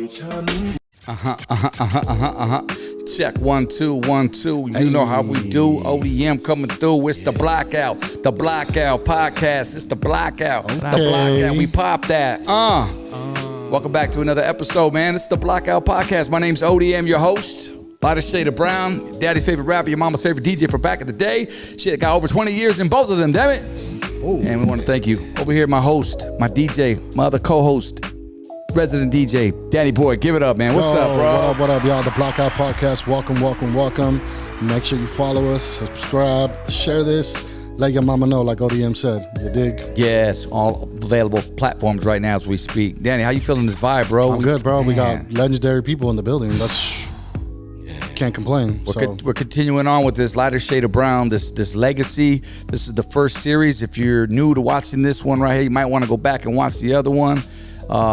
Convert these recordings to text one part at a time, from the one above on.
Check 1 2 1 2. You know how we do. ODM coming through. It's the Blackout podcast. It's the Blackout. The Blackout. We pop that. Welcome back to another episode, man. It's the Blackout podcast. My name's ODM, your host. Lighter shade of brown. Daddy's favorite rapper. Your mama's favorite DJ from back in the day. Shit, got over 20 years in both of them. Damn it. Ooh. And we want to thank you. Over here, my host, my DJ, my other co-host, resident DJ, Danny Boy. Give it up, man. What's up, bro? What up, y'all? The Blackout Podcast. Welcome. Make sure you follow us, subscribe, share this. Let your mama know, like ODM said. You dig? Yes, all available platforms right now as we speak. Danny, how you feeling this vibe, bro? I'm good, bro. Man. We got legendary people in the building. Can't complain. We're continuing on with this lighter shade of brown, this legacy. This is the first series. If you're new to watching this one right here, you might want to go back and watch the other one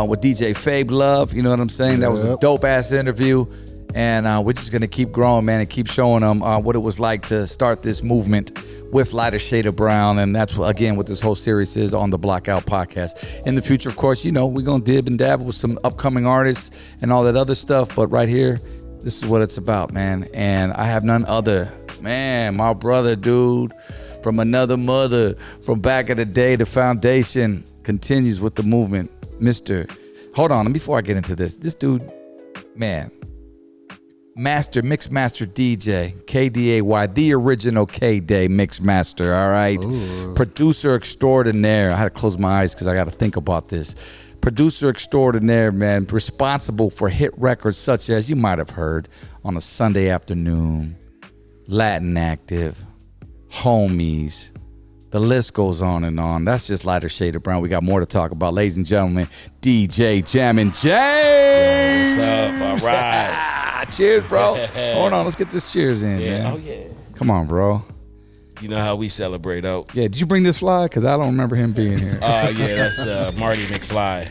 with DJ Fabe Love. You know what I'm saying? That was a dope-ass interview. And we're just going to keep growing, man, and keep showing them what it was like to start this movement with lighter shade of brown. And that's, again, what this whole series is on the Blackout podcast. In the future, of course, you know, we're going to dib and dabble with some upcoming artists and all that other stuff. But right here, this is what it's about, man. And I have none other, man, my brother, dude, from another mother, from back in the day. The foundation continues with the movement. Hold on, before I get into this dude, man, mix master DJ, KDAY, the original K-Day mix master, all right? Ooh. Producer extraordinaire. I had to close my eyes because I got to think about this. Producer extraordinaire, man, responsible for hit records such as you might have heard On a Sunday Afternoon, Latin Active, Homies. The list goes on and on. That's just lighter shade of brown. We got more to talk about. Ladies and gentlemen, DJ JAMMIN James. Yo, what's up? All right. Cheers, bro. Hold on. Let's get this cheers in, man. Oh, yeah. Come on, bro. You know how we celebrate out. Yeah, did you bring this fly? Because I don't remember him being here. Yeah, that's Marty McFly.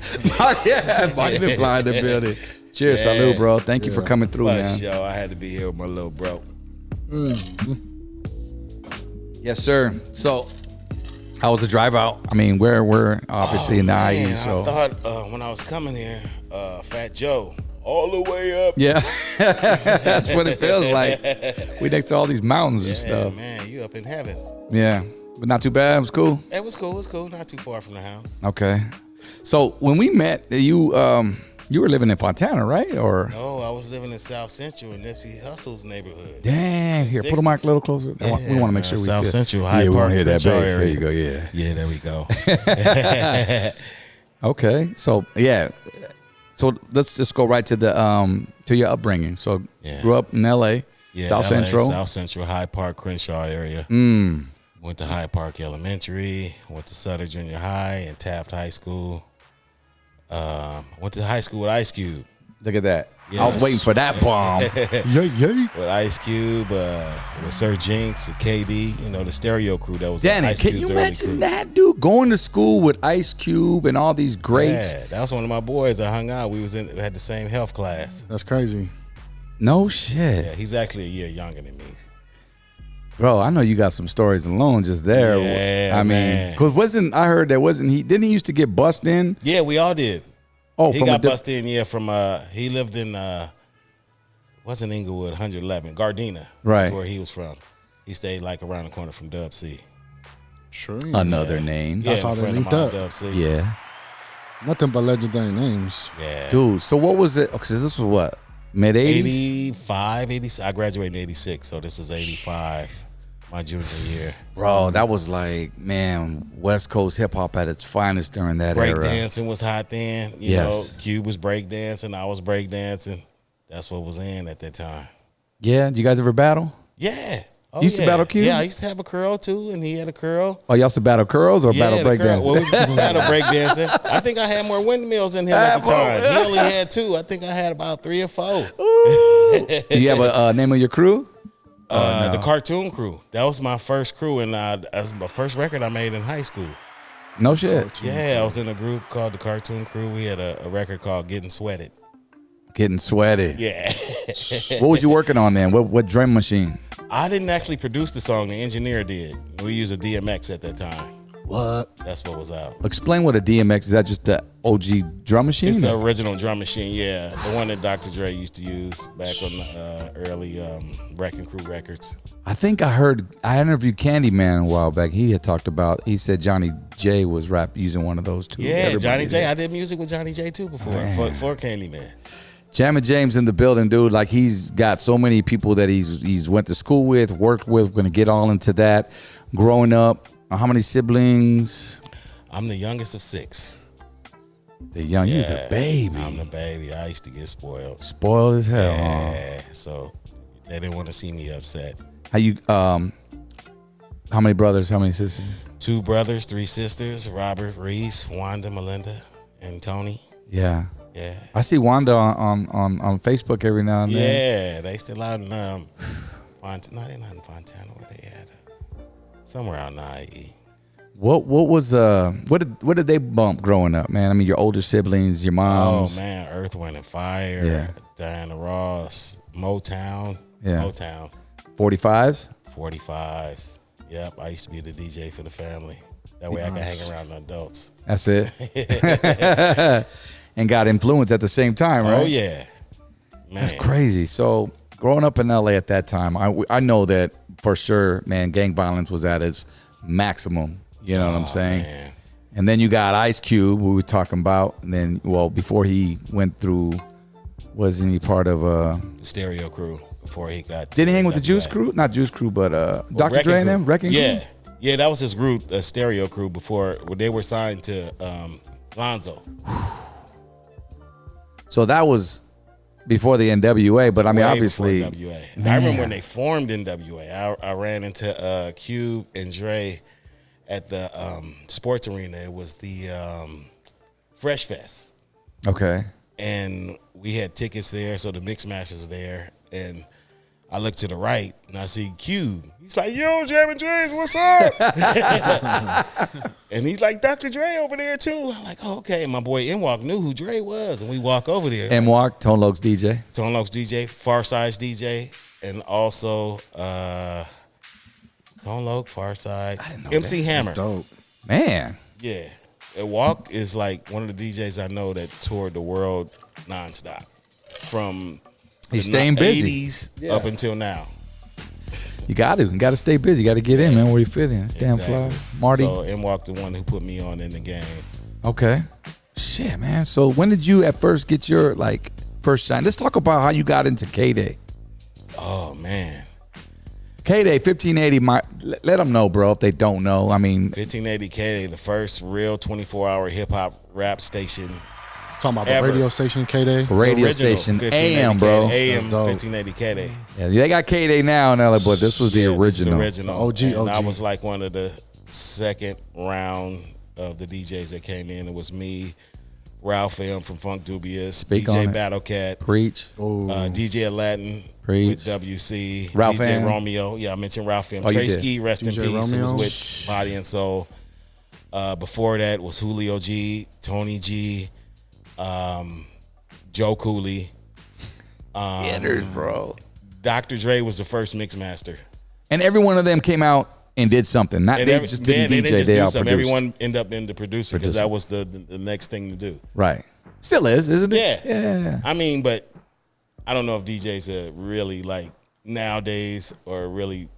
Marty McFly in the building. Cheers, salute, bro. Thank you for coming through, man. Yo, I had to be here with my little bro. Yes, sir. So, how was the drive out? I mean, we're obviously in the IE. So I thought when I was coming here, Fat Joe, all the way up. Yeah, that's what it feels like. We next to all these mountains and stuff. Man, you up in heaven. Yeah, but not too bad. It was cool. It was cool. Not too far from the house. Okay. So when we met, you were living in Fontana, right? Or no, I was living in South Central in Nipsey Hussle's neighborhood. Damn, here, put the mic a little closer. Yeah, we want to make sure we South Central, High Park, hear that bass. Area. There you go. Yeah. Yeah, there we go. Okay, so let's just go right to the to your upbringing. So grew up in LA, South Central, High Park, Crenshaw area. Went to High Park Elementary, went to Sutter Junior High and Taft High School. Went to high school with Ice Cube. Look at that. Yes. I was waiting for that bomb. With Ice Cube, with Sir Jinx, KD, you know, the stereo crew that was Danny, Ice can Cube's you early imagine crew. that, dude? Going to school with Ice Cube and all these greats. Yeah, that was one of my boys that hung out. We had the same health class. That's crazy. No shit. Yeah, he's actually a year younger than me. Bro, I know you got some stories alone just there. Yeah, I mean, because didn't he used to get bussed in? Yeah, we all did. Oh, he got busted in, from, he lived in, wasn't Inglewood, 111, Gardena. Right. That's where he was from. He stayed like around the corner from Dub C. Sure. Another name. That's how they linked up. Dub C. Yeah. Nothing but legendary names. Yeah. Dude, so what was it? Because this was what? Mid-80s? 85, 86. I graduated in 86, so this was 85. My junior year. Bro, that was like, man, West Coast hip hop at its finest during that era. Breakdancing was hot then. You know, Cube was breakdancing, I was breakdancing. That's what was in at that time. Yeah, did you guys ever battle? Yeah. You used to battle Cube? Yeah, I used to have a curl too, and he had a curl. Oh, y'all used to battle curls or battle breakdancing? Well, we battle breakdancing. I think I had more windmills than him at the time. He only had 2. I think I had about 3 or 4. Do you have a name of your crew? No. The Cartoon Crew. That was my first crew, and that was my first record I made in high school. No shit. Yeah, I was in a group called the Cartoon Crew. We had a record called Getting Sweated. Getting Sweated. Yeah. What was you working on then? What drum machine? I didn't actually produce the song. The engineer did. We used a DMX at that time. What? That's what was out. Explain what a DMX is. That just the OG drum machine? It's the original drum machine, yeah. The one that Dr. Dre used to use back on the early Wrecking Crew records. I think I interviewed Candyman a while back. He said Johnny J was using one of those too. Yeah, Everybody Johnny J. did. I did music with Johnny J too before for Candyman. Jammin' James in the building, dude. Like, he's got so many people that he's went to school with, worked with. We're going to get all into that. Growing up, how many siblings? I'm the youngest of 6. You're the baby. I'm the baby. I used to get spoiled. Spoiled as hell. Yeah, so they didn't want to see me upset. How many brothers, how many sisters? 2 brothers, 3 sisters, Robert, Reese, Wanda, Melinda, and Tony. Yeah. Yeah. I see Wanda on Facebook every now and then. Yeah, they still out in they're not in Fontana. Where they at? Somewhere out in IE. What did they bump growing up, man? I mean, your older siblings, your moms. Oh man, Earth, Wind and Fire. Yeah. Diana Ross, Motown. Yeah. Motown. 45s? 45s. Yep, I used to be the DJ for the family. That way I could hang around the adults. That's it. And got influence at the same time, right? Oh yeah. Man. That's crazy. So growing up in LA at that time, I know that for sure, man, gang violence was at its maximum. You know what I'm saying? Man. And then you got Ice Cube, who we were talking about. And then, before he went through, wasn't he part of The Stereo Crew before he got. Did he hang with the WA. Juice Crew? Not Juice Crew, but Dr. Dre and them? Wrecking Yeah. Crew? Yeah, that was his group, Stereo Crew, before they were signed to Lonzo. So that was before the NWA, but I mean, Way obviously. before NWA. I remember when they formed NWA. I ran into Cube and Dre at the sports arena. It was the Fresh Fest. Okay. And we had tickets there, so the mix masters were there. And I look to the right and I see Cube. He's like, "Yo, Jammin' James, what's up?" And he's like, "Dr. Dre over there too." I'm like, "Oh, okay." And my boy Nwalk knew who Dre was, and we walk over there. Nwalk, Tone Locs DJ. Tone Locs DJ, Far Side's DJ, and also Tone Loc, Far Side, MC Hammer. That's dope. Man. Yeah. And Walk is like one of the DJs I know that toured the world nonstop. From He's the staying busy. 80s up until now. You got to stay busy. You got to get in, man, where you fit in. It's damn fly. Marty. So Nwalk the one who put me on in the game. Okay. Shit, man. So when did you at first get your first shine? Let's talk about how you got into K-Day. Oh man. K-Day 1580. Let them know, bro, if they don't know. I mean, 1580 K, the first real 24-hour hip hop rap station. Talking about Ever. the radio station K-Day. radio Original station 1580 AM, bro. AM That's dope. 1580 K. Yeah, they got K-Day now in LA, but this was the original. The original. OG. And I was like one of the second round of the DJs that came in. It was me, Ralph M from Funk Dubious, Speak on DJ it. Battlecat, Preach. DJ Latin Preach. with WC, Ralph DJ M. Romeo. Yeah, I mentioned Ralph M. Oh, you Trey did. Ski, rest in DJ peace. Romeo. Who was with Body and Soul. Before that was Julio G, Tony G, Joe Cooley. Hitters, bro. Dr. Dre was the first mix master. And every one of them came out and did something. Not And they every- just didn't they DJ. just They do all something. produced. Everyone ended up being the producer because that was the next thing to do. Right. Still is, isn't it? Yeah. I mean, but I don't know if DJs are really like nowadays or really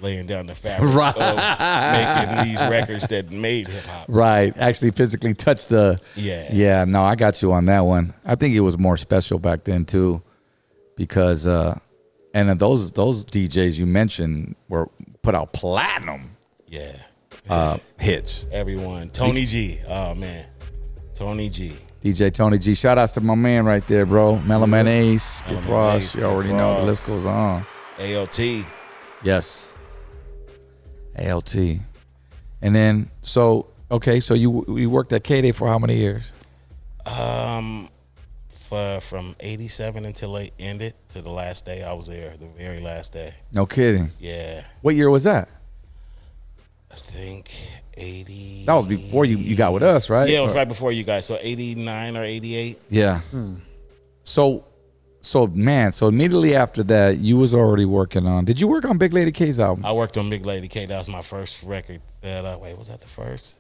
laying down the fabric Right. of making these records that made hip hop. Right. Actually physically touch the. Yeah. Yeah. No, I got you on that one. I think it was more special back then too, because and then those DJs you mentioned were put out platinum Yeah. hits. Everyone. Tony G. Oh man. Tony G. DJ Tony G. Shout outs to my man right there, bro. Meloman Ace, Skip Meloman Frost. Ace, You Skip already know the Frost. list goes on. ALT. Yes. ALT. And then so you worked at K-Day for how many years? From 87 until it ended to the last day I was there, the very last day. No kidding. Yeah. What year was that? I think 80. That was before you got with us, right? Yeah, it was right before you guys. So 89 or 88. Yeah. So So immediately after that, you was already working on. Did you work on Big Lady K's album? I worked on Big Lady K. That was my first record. Was that the first?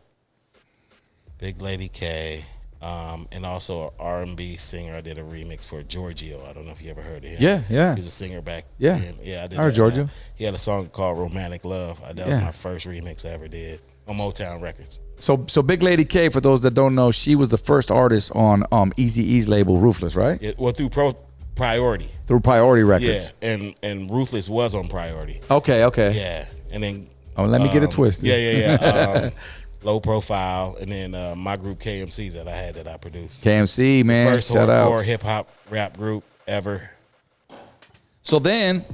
Big Lady K, and also an R&B singer. I did a remix for Giorgio. I don't know if you ever heard of him. Yeah. He's a singer back Yeah. then. Yeah, I did. I heard Giorgio. He had a song called "Romantic Love." That was my first remix I ever did on Motown Records. So Big Lady K, for those that don't know, she was the first artist on Eazy-E's label, Ruthless, right? Well, through Priority. Through Priority Records. Yeah, and Ruthless was on Priority. Okay. Yeah, and then Let me get it twisted. Yeah. Low Profile, and then my group KMC that I had that I produced. KMC, man, First shout out. hardcore hip hop rap group ever. So then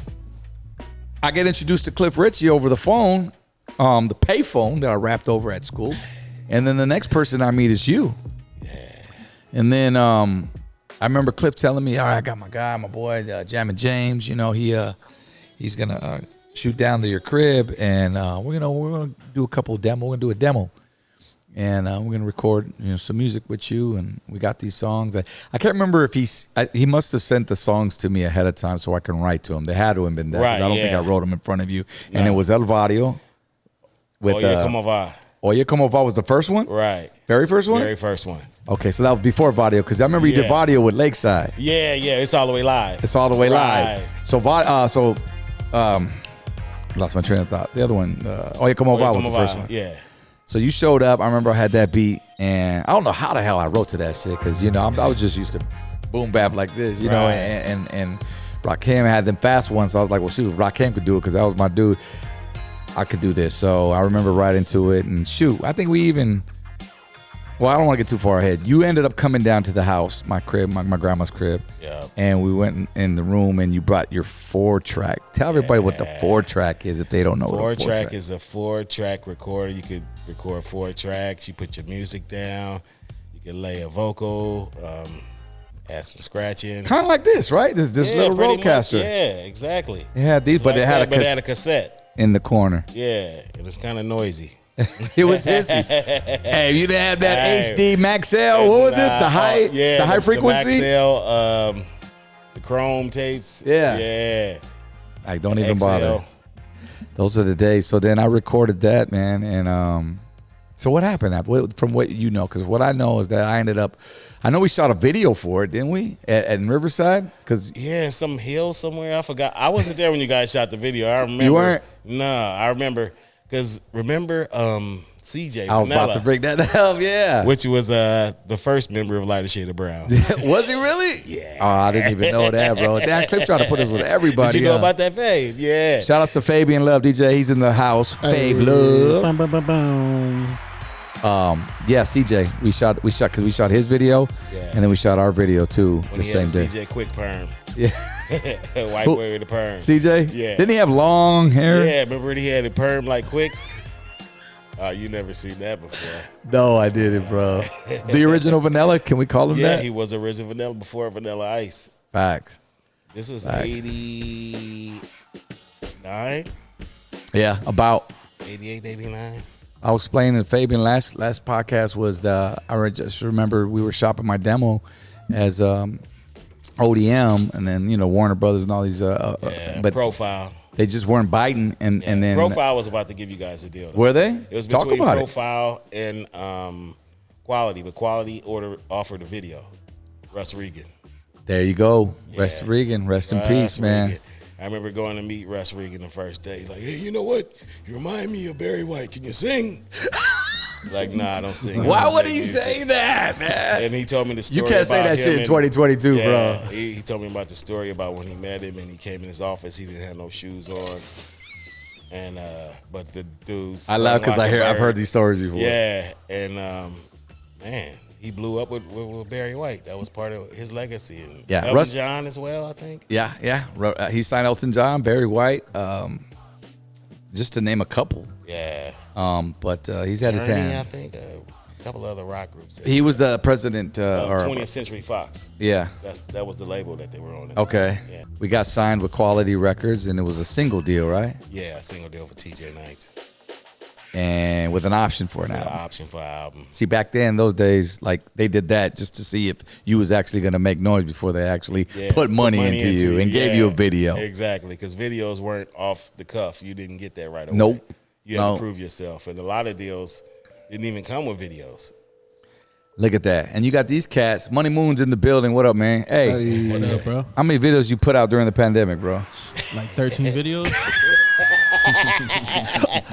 I get introduced to Cliff Richie over the phone, the pay phone that I rapped over at school. And then the next person I meet is you. Yeah. And then I remember Cliff telling me, all right, I got my guy, my boy, Jammin James. You know, he's going to shoot down to your crib, and we're gonna do a couple of demo. We're going to do a demo. And we're going to record some music with you, and we got these songs. I can't remember if he must have sent the songs to me ahead of time so I can write to him. They had to have been that. Right, I don't think I wrote them in front of you. And it was El Vario. With, Como Va. Oye Como Va was the first one? Right. Very first one? Very first one. Okay, so that was before Vadio, because I remember you did Vadio with Lakeside. Yeah, it's all the way live. It's all the way Right. live. So lost my train of thought. The other one, Oye Como Va was the first one. Yeah. So you showed up. I remember I had that beat, and I don't know how the hell I wrote to that shit, because I was just used to boom bap like this, you know. Right. And Rakim had them fast ones, so I was like, well, shoot, if Rakim could do it, because that was my dude, I could do this. So I remember writing to it, and shoot, I think we even. Well, I don't want to get too far ahead. You ended up coming down to the house, my crib, my grandma's crib. Yeah. And we went in the room, and you brought your 4-track. Tell everybody what the 4-track is if they don't know what a 4-track is. A 4-track recorder. You could record 4 tracks. You put your music down. You can lay a vocal, add some scratching. Kind of like this, right? This little roadcaster. Yeah, exactly. It had these, but like it had a cassette in the corner. Yeah, and it's kind of noisy. It was hissy. Hey, you didn't have that HD Maxell. What was it? The high frequency. The Maxell, the Chrome tapes. Yeah. Like, don't even bother. Those are the days. So then I recorded that, man, and so what happened from what you know? Because what I know is that I know we shot a video for it, didn't we? At Riverside? In some hill somewhere. I forgot. I wasn't there when you guys shot the video. I remember. You weren't? No, I remember. Because remember CJ I was about to bring that up, yeah. Which was the first member of Lighter Shade of Brown. Was he really? Yeah. Oh, I didn't even know that, bro. Damn, Cliff tried to put us with everybody. Did you know about that, Fave? Yeah. Shout out to Fabian Love, DJ. He's in the house. Fave Love. Bum, bum, bum, bum. CJ. We shot because we shot his video, and then we shot our video too when the same day. DJ Quick Perm. Yeah. White boy with the perm. CJ? Yeah. Didn't he have long hair? Yeah, remember he had a perm like Quicks? You never seen that before. No, I didn't, bro. The original Vanilla, can we call him that? Yeah, he was original Vanilla before Vanilla Ice. Facts. This was 89? Yeah, about 88, 89. I was explaining to Fabian last podcast was I just remember we were shopping my demo as ODM, and then Warner Brothers and all these but Profile. They just weren't biting, and then Profile was about to give you guys a deal. Were they? It was between Profile and Quality, but Quality offered a video. Russ Regan. There you go. Yeah. Russ Regan. Rest in peace, man. Regan. I remember going to meet Russ Regan the first day. He's like, hey, you know what? You remind me of Barry White. Can you sing? Like, nah, I don't sing. Why would he say that, man? And he told me the story. You can't say that shit in 2022, bro. He told me about the story about when he met him and he came in his office. He didn't have no shoes on. And but the dudes. I laugh because I've heard these stories before. Yeah, and man, he blew up with Barry White. That was part of his legacy. And Elton John as well, I think. Yeah. He signed Elton John, Barry White, just to name a couple. Yeah. But he's had his hand. I think a couple other rock groups. He was the president or 20th Century Fox. Yeah. That was the label that they were on. Okay. Yeah. We got signed with Quality Records, and it was a single deal, right? Yeah, a single deal for TJ Knight. and with an option for an album. Option for an album. See, back then, those days, like they did that just to see if you was actually going to make noise before they actually put money into you and gave you a video. Exactly, because videos weren't off the cuff. You didn't get that right away. Nope. You had to prove yourself, and a lot of deals didn't even come with videos. Look at that. And you got these cats. Money Moon's in the building. What up, man? Hey. What up, bro? How many videos you put out during the pandemic, bro? Like 13 videos.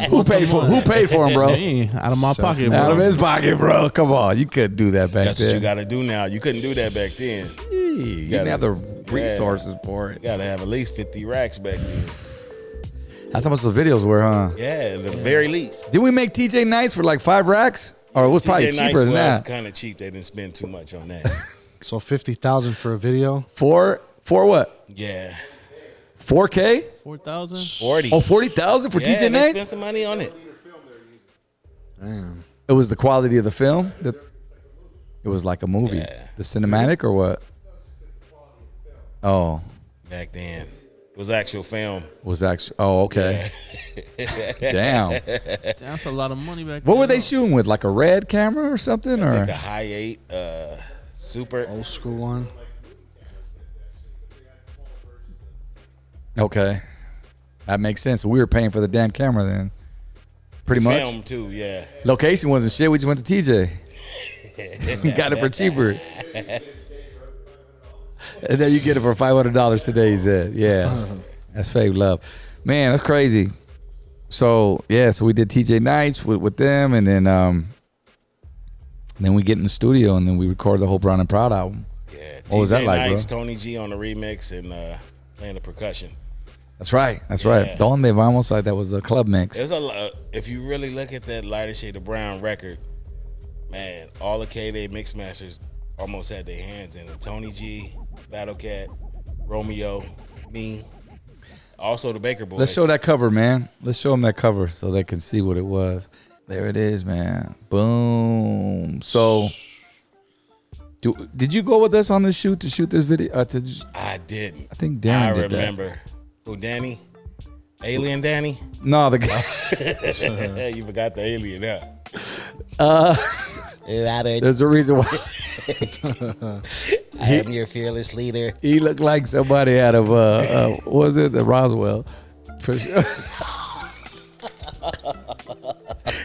Who paid for them, bro? Me, out of my pocket, bro. Out of his pocket, bro. Come on. You couldn't do that back That's then. what you got to do now. You couldn't do that back then. You didn't have the resources for it. You got to have at least 50 racks back then. That's how much those videos were, huh? Yeah, at the very least. Did we make TJ Nights for like 5 racks? Or it was probably cheaper than that. It was kind of cheap. They didn't spend too much on that. So 50,000 for a video. For what? Yeah. 4K? 4,000. 40. Oh, 40,000 for TJ They Nights? spent some money on it. Damn. It was the quality of the film. It was like a movie. Yeah. The cinematic or what? Oh, Back then. It was actual film. was actually. Oh, okay. Damn. That's a lot of money back then. What were they shooting with? Like a red camera or something? Or Like a high 8 super. Old school one. okay, that makes sense. We were paying for the damn camera then. Pretty much. Film too, yeah. Location wasn't shit. We just went to TJ. We got it for cheaper. And then you get it for $500 today, he said. Yeah. That's fave love. Man, that's crazy. So, yeah, so we did TJ Nights with them, and then we get in the studio, and then we record the whole Brown and Proud album. Yeah. What was that TJ like, Nights, bro? Tony G on the remix and playing the percussion. That's right. That's right. Donde Vamos, like that was a club mix. There's a lot. If you really look at that Lighter Shade of Brown record, man, all the K-Day mix masters almost had their hands in it. Tony G, Battle Cat, Romeo, me, also the Baker Boys. Let's show that cover, man. Let's show them that cover so they can see what it was. There it is, man. Boom. So, did you go with us on this shoot to shoot this video? I didn't. I think Darren did that. I remember. Who, Danny? Alien Danny? No, the guy. You forgot the alien, huh? There's a reason why. I am your fearless leader. He looked like somebody out of what was it, the Roswell? For sure.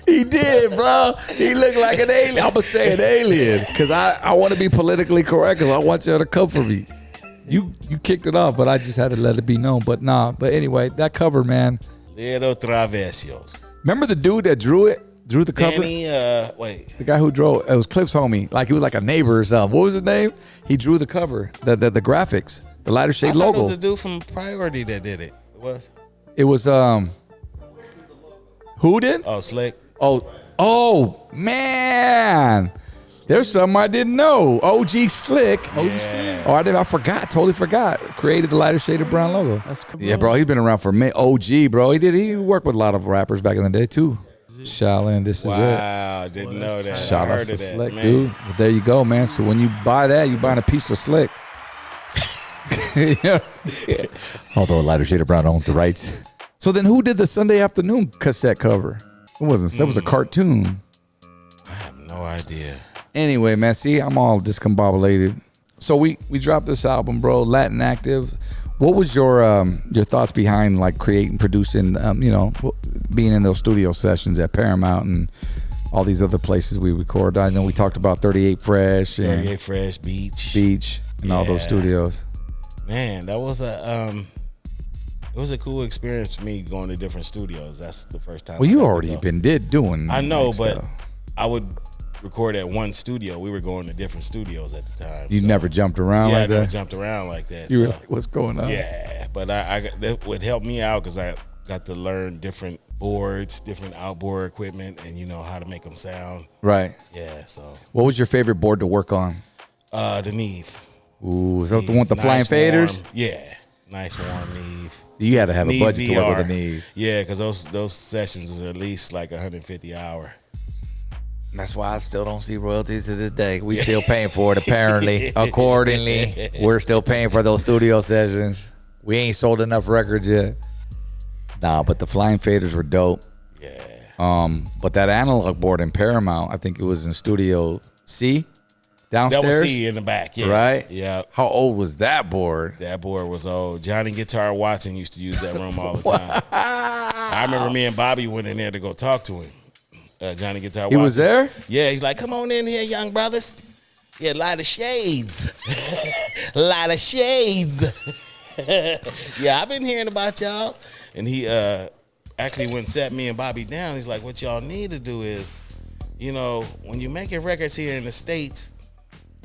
He did, bro. He looked like an alien. I'm gonna say an alien because I want to be politically correct because I want you to come for me. You kicked it off, but I just had to let it be known. But nah. But anyway, that cover, man. Little Travesios. Remember the dude that drew the cover? Danny, wait. The guy who drew it was Cliff's homie. Like he was like a neighbor or something. What was his name? He drew the cover, the graphics, the Lighter Shade I thought logo. it was a dude from Priority that did it. It was? It was who did? Oh, Slick. Oh man. There's something I didn't know. OG Slick. Yeah. Oh, I forgot. Totally forgot. Created the Lighter Shade of Brown logo. That's cool. Yeah, bro. He's been around for me. OG, bro. He worked with a lot of rappers back in the day too. Shaolin, this is it. Wow, didn't know that. Shout I out heard to of that, Slick, man. dude. But there you go, man. So when you buy that, you're buying a piece of Slick. Although Lighter Shade of Brown owns the rights. So then who did the Sunday afternoon cassette cover? It wasn't. That was a cartoon. I have no idea. Anyway, man, see, I'm all discombobulated. So we dropped this album, bro, Latin Active. What was your thoughts behind like creating, producing, being in those studio sessions at Paramount and all these other places we record? I know we talked about 38 Fresh and 38 Fresh Beach and all those studios. Man, that was it was a cool experience for me going to different studios. That's the first time. Well, you already doing. I know, like but stuff. I would record at one studio. We were going to different studios at the time. You never jumped around like I never that? jumped around like that. You were like, what's going on? Yeah, but that would help me out because I got to learn different boards, different outboard equipment, and how to make them sound. Right. Yeah, so. What was your favorite board to work on? The Neve. Ooh, is that the one with the flying Nice, faders? warm, yeah, nice warm Neve. You had to have a Neve budget to work with VR. a Neve. Yeah, because those sessions was at least like $150 an hour. That's why I still don't see royalties to this day. We still paying for it, apparently. Accordingly, we're still paying for those studio sessions. We ain't sold enough records yet. Nah, but the flying faders were dope. Yeah. But that analog board in Paramount, I think it was in Studio C downstairs. That was C in the back, yeah. Right? Yeah. How old was that board? That board was old. Johnny Guitar Watson used to use that room all the time. I remember me and Bobby went in there to go talk to him. Johnny Guitar Watson. He was there? Yeah, he's like, come on in here, young brothers. Yeah, a lot of shades. A lot of shades. Yeah, I've been hearing about y'all. And he actually went and sat me and Bobby down. He's like, what y'all need to do is, you know, when you're making records here in the States,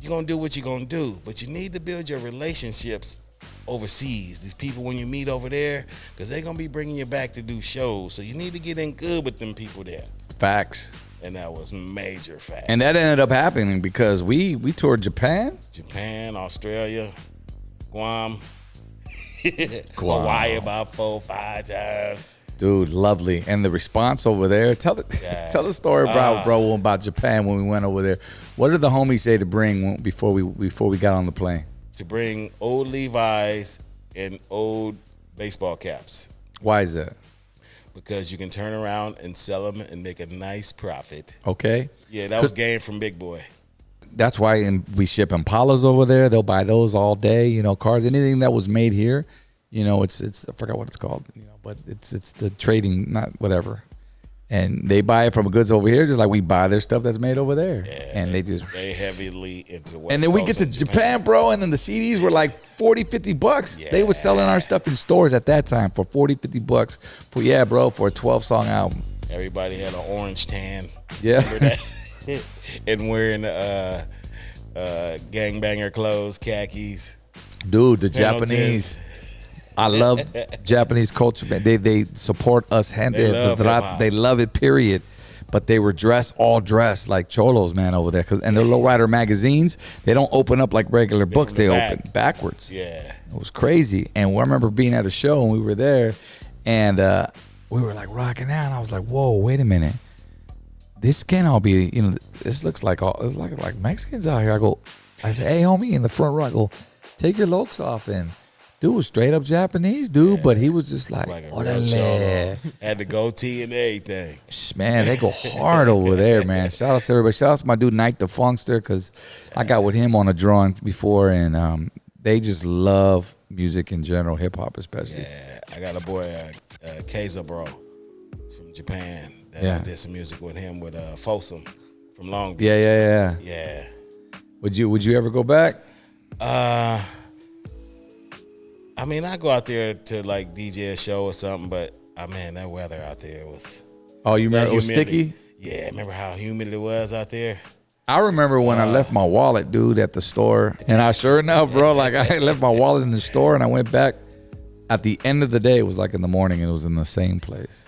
you're going to do what you're going to do. But you need to build your relationships overseas. These people, when you meet over there, because they're going to be bringing you back to do shows. So you need to get in good with them people there. Facts. And that was major facts. And that ended up happening because we toured Japan. Japan, Australia, Guam, Guam. Hawaii about 4 or 5 times. Dude, lovely. And the response over there. Tell the story about Japan when we went over there. What did the homies say to bring before we got on the plane? To bring old Levi's and old baseball caps. Why is that? Because you can turn around and sell them and make a nice profit. Okay. Yeah, that was game from Big Boy. That's why we ship Impalas over there. They'll buy those all day. You know, cars, anything that was made here. You know, it's I forgot what it's called. You know, but it's the trading, not whatever. And they buy it from goods over here, just like we buy their stuff that's made over there. Yeah, and they heavily into West and then we Coast get to Japan, bro, and then the CDs were like $40-$50. Yeah. They were selling our stuff in stores at that time for $40-$50 for a 12-song album. Everybody had an orange tan. Yeah. Remember that? And wearing gangbanger clothes, khakis. Dude, the Pendletons. Japanese. I love Japanese culture, man. They support us. They love it, period. But they were all dressed like cholos, man, over there. And their lowrider magazines, they don't open up like regular books. They open backwards. Yeah. It was crazy. And I remember being at a show and we were there and we were like rocking out. And I was like, whoa, wait a minute. This can't all be, you know, this looks like Mexicans out here. I said, hey, homie, in the front row, I go, take your lokes off. And dude was straight up Japanese, dude, but he was just like a had the goatee and everything. Man, they go hard over there, man. Shout out to everybody. Shout out to my dude Night the Funkster, because I got with him on a drawing before, and they just love music in general, hip hop especially. Yeah, I got a boy, Keiza Bro, from Japan. I did some music with him with Folsom from Long Beach. Yeah. Would you ever go back? I mean, I go out there to like DJ a show or something, but man, that weather out there was. Oh, you remember it was sticky? Yeah, remember how humid it was out there? I remember when I left my wallet, dude, at the store, and I sure enough, bro, like I left my wallet in the store, and I went back. At the end of the day, it was like in the morning, and it was in the same place.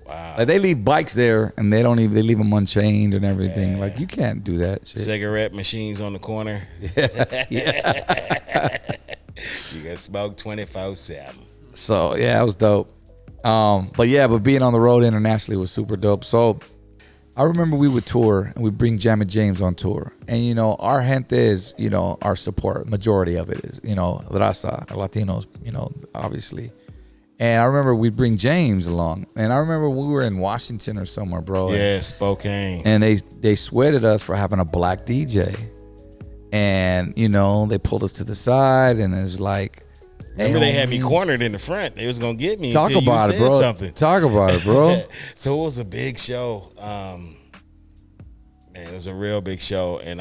Wow. Like they leave bikes there, and they leave them unchained and everything. Yeah. Like you can't do that shit. Cigarette machines on the corner. Yeah. You can smoke 24/7. So yeah, it was dope. But being on the road internationally was super dope. So I remember we would tour and we'd bring Jammin James on tour. And you know, our gente is, you know, our support. Majority of it is, you know, Raza, Latinos, you know, obviously. And I remember we'd bring James along. And I remember we were in Washington or somewhere, bro. Yeah, Spokane. And they sweated us for having a black DJ. And, you know, they pulled us to the side and it's like, remember they had me cornered in the front. They was going to get me Talk until about you it, said bro. something. Talk about it, bro. So it was a big show. Man, it was a real big show. And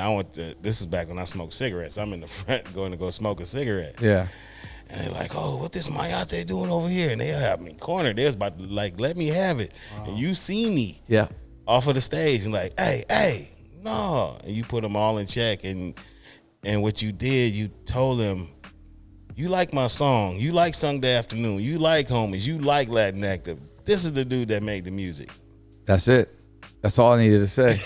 this was back when I smoked cigarettes. I'm in the front going to go smoke a cigarette. Yeah. And they're like, oh, what this Mayate doing over here? And they have me cornered. They was about to like, let me have it. Wow. And you see me off of the stage and like, hey, no. And you put them all in check. And what you did, you told them, you like my song. You like Sunday Afternoon. You like Homies. You like Latin Active. This is the dude that made the music. That's it. That's all I needed to say.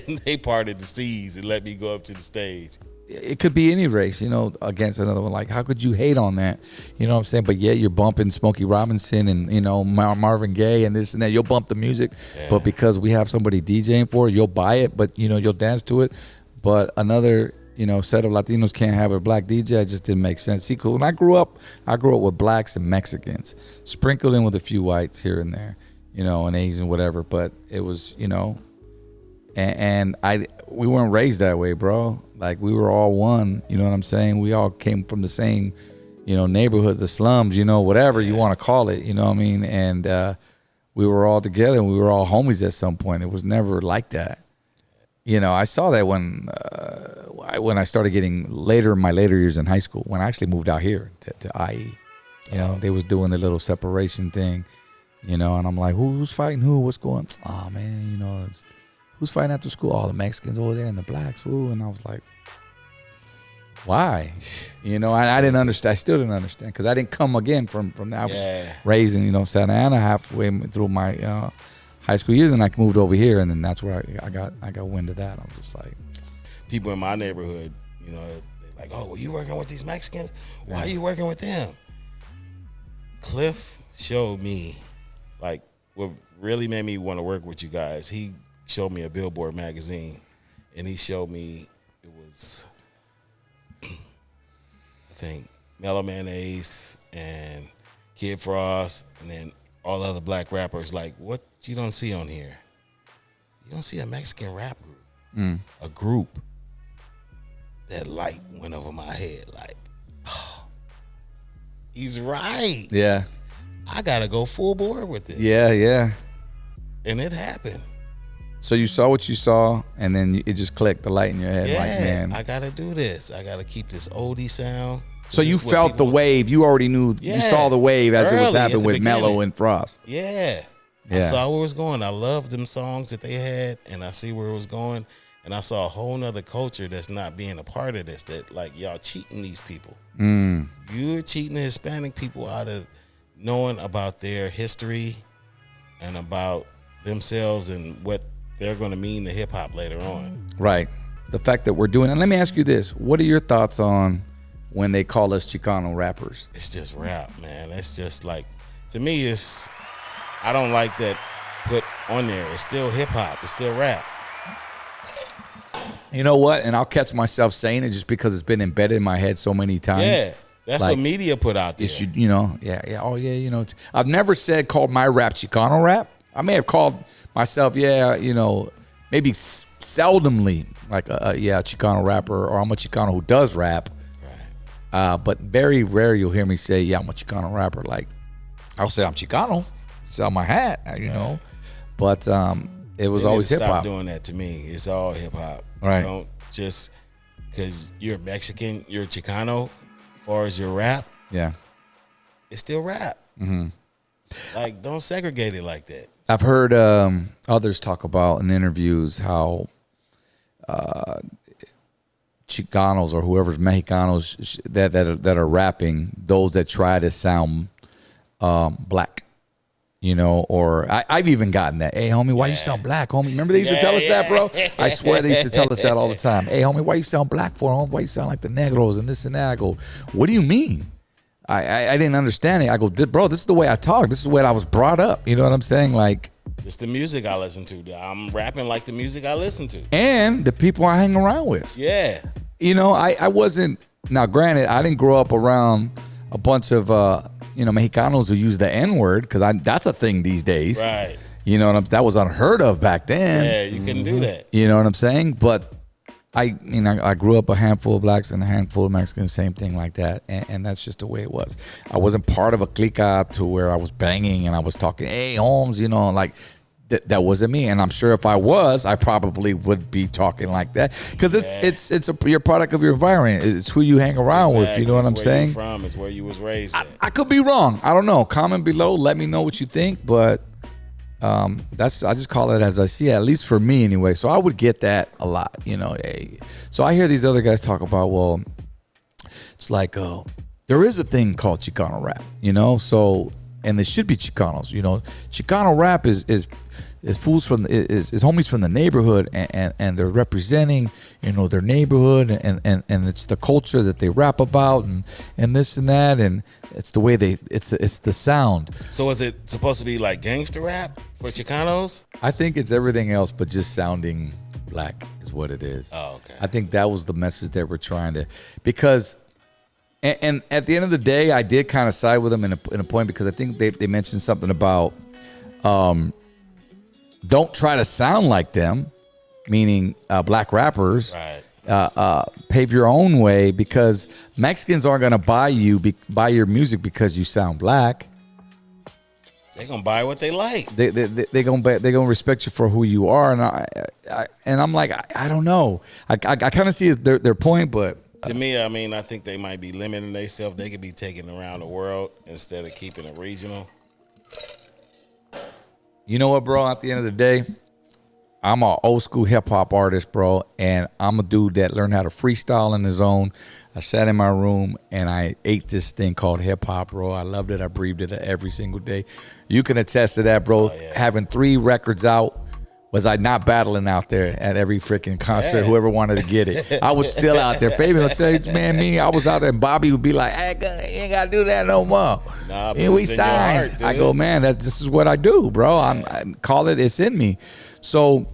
And they parted the seas and let me go up to the stage. It could be any race, you know, against another one. Like, how could you hate on that? You know what I'm saying? But yet you're bumping Smokey Robinson and, you know, Marvin Gaye and this and that. You'll bump the music. Yeah. But because we have somebody DJing for it, you'll buy it, but, you know, you'll dance to it. But another, you know, set of Latinos can't have a black DJ. It just didn't make sense. See, when I grew up with blacks and Mexicans, sprinkled in with a few whites here and there. you know, and Asian, whatever. But it was, you know, and we weren't raised that way, bro. Like, we were all one, you know what I'm saying? We all came from the same, you know, neighborhood, the slums, you know, whatever you want to call it, you know what I mean? And we were all together, and we were all homies at some point. It was never like that. You know, I saw that when I started getting later in my later years in high school, when I actually moved out here to IE. You know, they was doing the little separation thing, you know, and I'm like, who's fighting who? What's going? Oh, man, you know, who's fighting after school? All the Mexicans over there and the blacks, woo. And I was like, why? You know, I didn't understand. I still didn't understand, because I didn't come again from that. I was raised in, you know, Santa Ana halfway through my high school years, and I moved over here, and then that's where I got wind of that. I was just like, people in my neighborhood, you know, they're like, oh, well, you working with these Mexicans? Why are you working with them? Cliff showed me, like, what really made me want to work with you guys. He showed me a Billboard magazine, and he showed me, it was, I think, Mellow Man Ace and Kid Frost, and then all the other black rappers. Like, what you don't see on here? You don't see a Mexican rap group. A group. That light went over my head. Like, oh, he's right. yeah. I got to go full board with this. Yeah. And it happened. So you saw what you saw, and then it just clicked, the light in your head. Yeah, Like, man, I got to do this. I got to keep this oldie sound. so you felt the wave. You already knew. Yeah. You saw the wave as it was Early at happening the with Mello beginning. and Frost. Yeah. I saw where it was going. I loved them songs that they had, and I see where it was going. And I saw a whole nother culture that's not being a part of this, that, like, y'all cheating these people. You're cheating the Hispanic people out of knowing about their history and about themselves and what they're going to mean to hip-hop later on. Right. The fact that we're doing, and let me ask you this. What are your thoughts on when they call us Chicano rappers? It's just rap, man. It's just like, to me, I don't like that put on there. It's still hip-hop. It's still rap. You know what? And I'll catch myself saying it just because it's been embedded in my head so many times. Yeah, that's Like, what media put out there. You know, oh yeah, you know. I've never called my rap Chicano rap. I may have called myself, you know, maybe seldomly, like Chicano rapper, or I'm a Chicano who does rap. Right. But very rare you'll hear me say, yeah, I'm a Chicano rapper. Like, I'll say I'm Chicano, sell my hat, you know. But it was always hip hop. Stop doing that to me. It's all hip hop. Right. Don't just because you're Mexican, you're Chicano. As far as your rap, Yeah. it's still rap. Like, don't segregate it like that. I've heard others talk about in interviews how Chicanos or whoever's Mexicanos that are rapping, those that try to sound black, you know, or I've even gotten that. Hey, homie, why you sound black, homie? Remember they used to tell us that, bro? I swear they used to tell us that all the time. Hey, homie, why you sound black for, homie? Why you sound like the Negros and this and that? I go, what do you mean? I didn't understand it. I go, bro, this is the way I talk. This is the way I was brought up. You know what I'm saying? Like, It's the music I listen to. I'm rapping like the music I listen to. and the people I hang around with. Yeah. You know, I wasn't, now granted, I didn't grow up around a bunch of, you know, Mexicanos who use the N-word, because that's a thing these days. Right. You know, that was unheard of back then. Yeah, you couldn't do that. You know what I'm saying? But I grew up a handful of blacks and a handful of Mexicans, same thing like that. And that's just the way it was. I wasn't part of a clica to where I was banging and I was talking, hey, Holmes, you know, like that wasn't me. And I'm sure if I was, I probably would be talking like that. Because you're a product of your environment. It's who you hang around with. You know what I'm saying? Where you from is where you was raised at. I could be wrong. I don't know. Comment below. Let me know what you think. But I just call it as I see it, at least for me anyway. So I would get that a lot, you know. So I hear these other guys talk about, well, it's like there is a thing called Chicano rap, you know. So, and there should be Chicanos, you know. Chicano rap is fools from is homies from the neighborhood, and they're representing, you know, their neighborhood, and it's the culture that they rap about, and this and that, and it's the way it's the sound. So is it supposed to be like gangster rap for Chicanos? I think it's everything else but just sounding black is what it is. Oh, okay. I think that was the message that we're trying to, because and at the end of the day, I did kind of side with them in a point, because I think they mentioned something about don't try to sound like them, meaning black rappers. Right. Pave your own way, because Mexicans aren't gonna buy your music because you sound black. They're gonna buy what they like. They gonna respect you for who you are, and I'm like, I don't know. I kind of see their point, but To me, I mean, I think they might be limiting themselves. They could be taken around the world instead of keeping it regional. you know what, bro? At the end of the day, I'm an old school hip hop artist, bro, and I'm a dude that learned how to freestyle in the zone. I sat in my room and I ate this thing called hip hop, bro. I loved it. I breathed it every single day. You can attest to that, bro. Oh, yeah. Having 3 records out, was I not battling out there at every freaking concert? Yeah. Whoever wanted to get it, I was still out there. Fabian will tell you, man, I was out there, and Bobby would be like, "Hey, you ain't gotta do that no more." Nah, but And we it's in your signed. heart, I dude. go, man, this is what I do, bro. I call it. It's in me. So,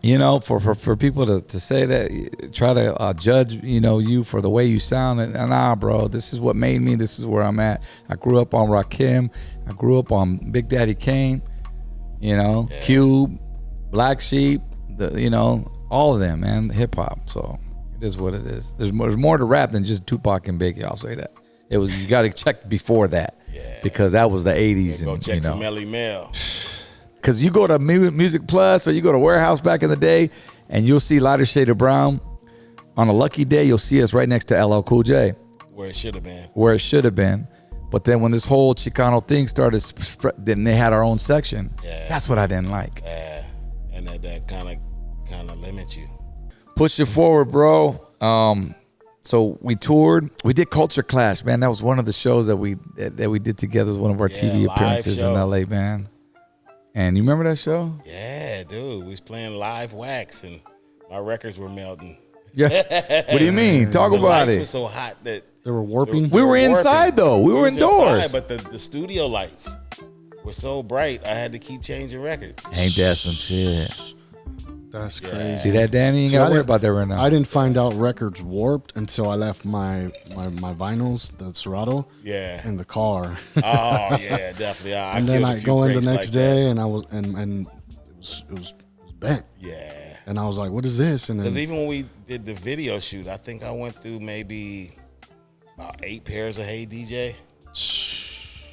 you know, for people to say that, try to judge, you for the way you sound, and nah, bro, this is what made me. This is where I'm at. I grew up on Rakim. I grew up on Big Daddy Kane. Cube, Black Sheep. All of them, man. Hip hop. So it is what it is. There's more to rap than just Tupac and Biggie. I'll say that. It was, you got to check before that, because that was the 80s. Go and check for Melly Mel. Because you go to Music Plus or you go to Warehouse back in the day, and you'll see Lighter Shade of Brown. On a lucky day, you'll see us right next to LL Cool J. Where it should have been. Where it should have been. But then when this whole Chicano thing started, then they had our own section. Yeah. That's what I didn't like. Yeah. And that kind of limits you. Push it forward, bro. So we toured. We did Culture Clash, man. That was one of the shows that we did together. It was one of our TV live appearances show. in LA, man. And you remember that show? Yeah, dude. We was playing live wax and my records were melting. Yeah. What do you mean? Talk The about lights it. were so hot that They were warping. We were inside, though. We were was indoors. inside, but the studio lights were so bright, I had to keep changing records. Ain't that some shit? That's crazy. See that, Danny? You ain't See, got I to worry didn't- about that right now. I didn't find out records warped until I left my vinyls, the Serato, Yeah. in the car. Oh yeah, definitely. I And then killed a I few go in the breaks next like day, that. and I was and it was bent, Yeah. and I was like, "What is this?" And Because then even when we did the video shoot, I think I went through maybe about 8 pairs of Hey DJ.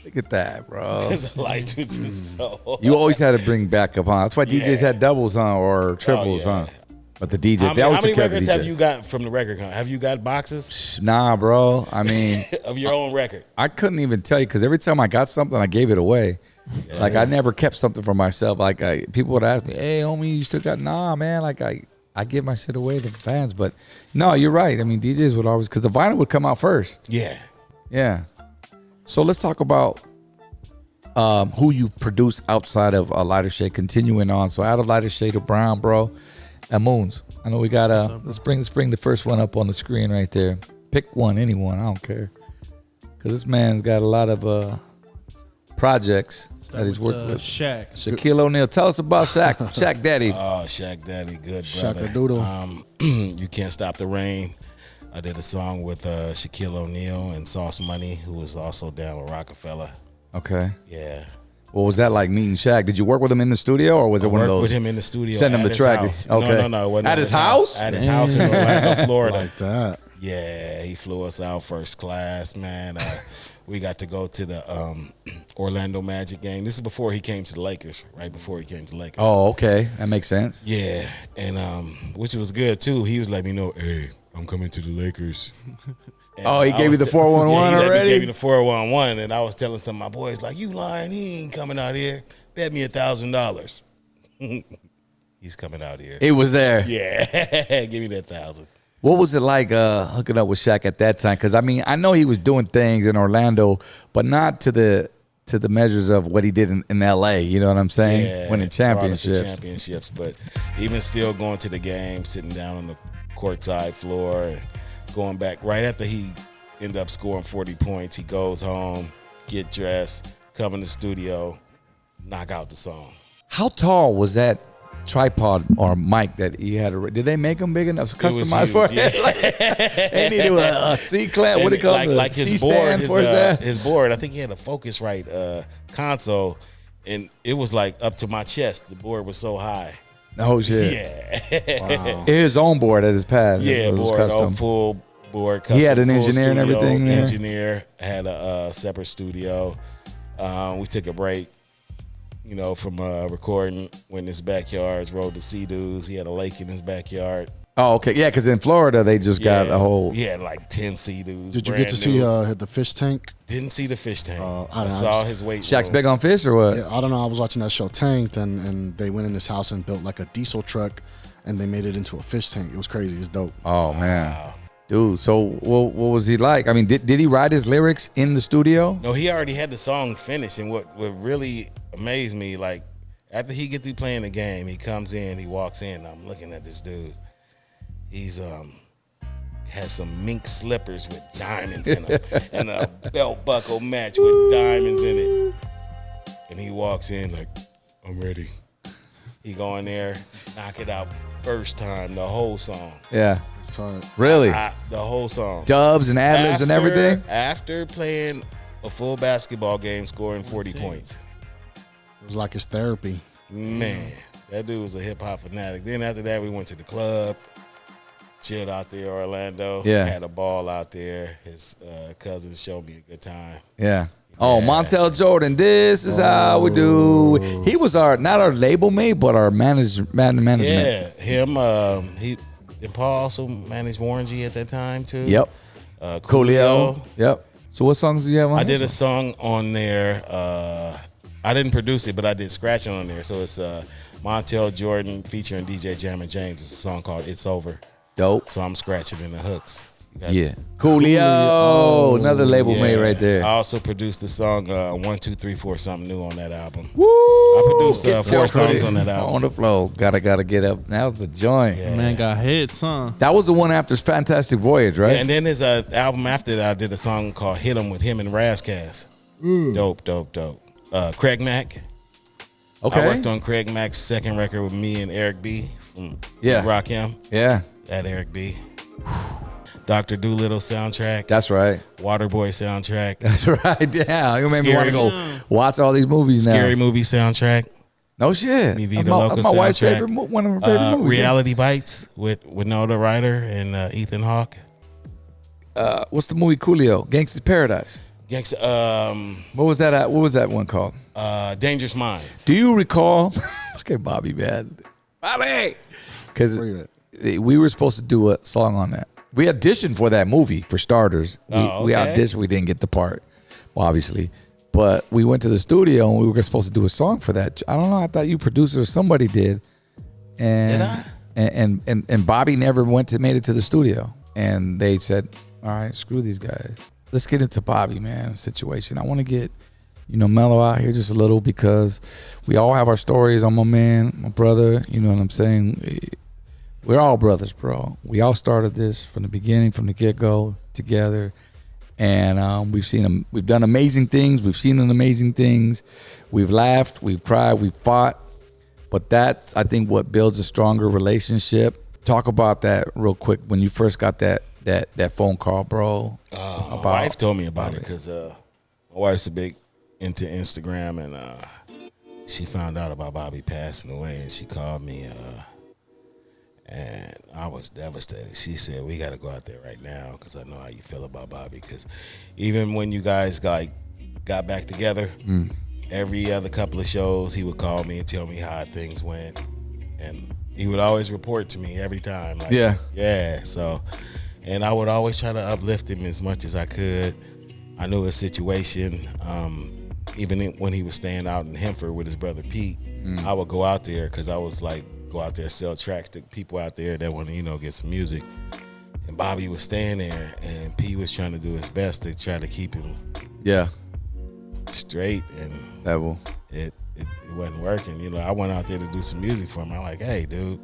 Look at that, bro. Because the lights were just so. You always had to bring backup, huh? That's why DJs had doubles, huh? Or triples, yeah. huh? But the DJ, How they always many took care of the records have DJs. you got from the record company? Have you got boxes Nah, bro. I mean, of your own record? I couldn't even tell you, because every time I got something, I gave it away. Like, I never kept something for myself. Like, people would ask me, "Hey, homie, you still got?" Nah, man. Like, I give my shit away to fans. But no, you're right. I mean, DJs would always, because the vinyl would come out first. Yeah. Yeah. So let's talk about who you've produced outside of Lighter Shade. Continuing on. So out of Lighter Shade of Brown, bro, Moons. I know we got let's bring the first one up on the screen right there. Pick one, anyone. I don't care. Because this man's got a lot of projects that he's worked with. Shaq. Shaquille O'Neal. Tell us about Shaq. Shaq Daddy. Oh, Shaq Daddy, good brother. Shaq-a-doodle. You Can't Stop the Rain. I did a song with Shaquille O'Neal and Sauce Money, who was also down with Rockefeller. Okay. Yeah. What was that like, meeting Shaq? Did you work with him in the studio, or was it one of Worked those? with him in the studio. Send him at the his track. house. Okay. No, it wasn't At his house? At his house in Orlando, Florida. like that. Yeah, he flew us out first class, man. We got to go to the Orlando Magic game. This is before he came to the Lakers, right before he came to the Lakers. Oh, okay. That makes sense. Yeah, and which was good too. He was letting me know, "Hey, I'm coming to the Lakers." And Oh, he I gave was you the he 411 already? gave me the 411, and I was telling some of my boys, like, "You lying? He ain't coming out here. Bet me $1,000." He's coming out here. He was there. Yeah, give me that 1,000. What was it like hooking up with Shaq at that time? Because I mean, I know he was doing things in Orlando, but not to the measures of what he did in L.A. You know what I'm saying? Yeah, Winning brought us to championships. championships, but even still going to the game, sitting down on the courtside floor, and going back right after he ended up scoring 40 points, he goes home, get dressed, come in the studio, knock out the song. How tall was that tripod or mic that he had? Did they make him big enough, was customized for huge, it? They needed a C clamp. What do you call it? Like his C-stand board, for his ass? his board. I think he had a Focusrite console, and it was like up to my chest. The board was so high. Oh shit. Yeah. Wow. His own board at his pad. Yeah, It was board, custom. full board. Custom, He had an full engineer and studio, everything there? Engineer had a separate studio. We took a break, from recording. Went in his backyard, rode the Sea-Doos. He had a lake in his backyard. Oh, okay. Yeah, because in Florida they just got a whole. He had like 10 Sea-Doos. Did you brand get to see new. the fish tank? Didn't see the fish tank. I I saw his weight Shaq's room. big on fish or what? Yeah, I don't know. I was watching that show Tanked, and they went in his house and built like a diesel truck, and they made it into a fish tank. It was crazy. It's dope. Oh man, dude. So what was he like? I mean, did he write his lyrics in the studio? No, he already had the song finished, and what really amazed me, like after he get through playing the game, he comes in, he walks in. I'm looking at this dude. He's has some mink slippers with diamonds in them, and a belt buckle match with diamonds in it. And he walks in like, I'm ready. He go in there, knock it out first time, the whole song. Yeah, It's tight. really. The whole song. Dubs and ad libs and everything. After playing a full basketball game, scoring 40 points. It was like his therapy. Man, that dude was a hip hop fanatic. Then after that, we went to the club, chilled out there, Orlando. Yeah. Had a ball out there. His cousins showed me a good time. Yeah. Oh, Montel Jordan, this is how we do. He was not our label mate, but our management. Yeah, him. And Paul also managed Warren G at that time too. Yep. Coolio. Yep. So what songs do you have on? I did a song on there. I didn't produce it, but I did scratching on there. So it's Montel Jordan featuring DJ Jammin James. It's a song called "It's Over." Dope. So I'm scratching in the hooks. Yeah. Coolio. Another label mate right there. I also produced the song 1, 2, 3, 4, something new on that album. Woo! I produced Get 4 your songs credit on that album. On the flow. Gotta get up. That was the joint. Yeah. Man got hits, huh? That was the one after Fantastic Voyage, right? And then there's an album after that. I did a song called "Hit 'Em" with him and Razcast. Dope. Craig Mack. Okay. I worked on Craig Mack's second record with me and Eric B from Rock Him. Yeah. At Eric B. Dr. Doolittle soundtrack. That's right. Waterboy soundtrack. That's right. Yeah. You made me want to Scary go watch all these movies now. Scary movie soundtrack. No shit. Me Vida That's my, Loco my wife's soundtrack. favorite, one of her favorite movies. Reality Bites with Winona Ryder and Ethan Hawke. What's the movie Coolio? Gangsta's Paradise. What was that? What was that one called? Dangerous Minds. Do you recall? Okay, Bobby, man. Bobby! Because Bring it. we were supposed to do a song on that. We auditioned for that movie, for starters. We Okay. auditioned. We didn't get the part, obviously. But we went to the studio and we were supposed to do a song for that. I don't know. I thought you produced it or somebody did. And, and Bobby never made it to the studio. And they said, all right, screw these guys. Let's get into Bobby, man, situation. I want to get, mellow out here just a little because we all have our stories. I'm my man, my brother. You know what I'm saying? We're all brothers, bro. We all started this from the beginning, from the get-go, together. And we've done amazing things. We've seen amazing things. We've laughed, we've cried, we've fought. But that's, I think, what builds a stronger relationship. Talk about that real quick when you first got that phone call, bro. My wife told me about it because my wife's a big into Instagram, and she found out about Bobby passing away, and she called me, and I was devastated. She said, we got to go out there right now because I know how you feel about Bobby, because even when you guys got back together, every other couple of shows, he would call me and tell me how things went, and he would always report to me every time. Like, yeah. So, and I would always try to uplift him as much as I could. I knew his situation. Even when he was staying out in Hemford with his brother Pete, I would go out there because I was like, go out there, sell tracks to people out there that want to, get some music. And Bobby was staying there, and Pete was trying to do his best to try to keep him straight, and it wasn't working. I went out there to do some music for him. I'm like, hey, dude,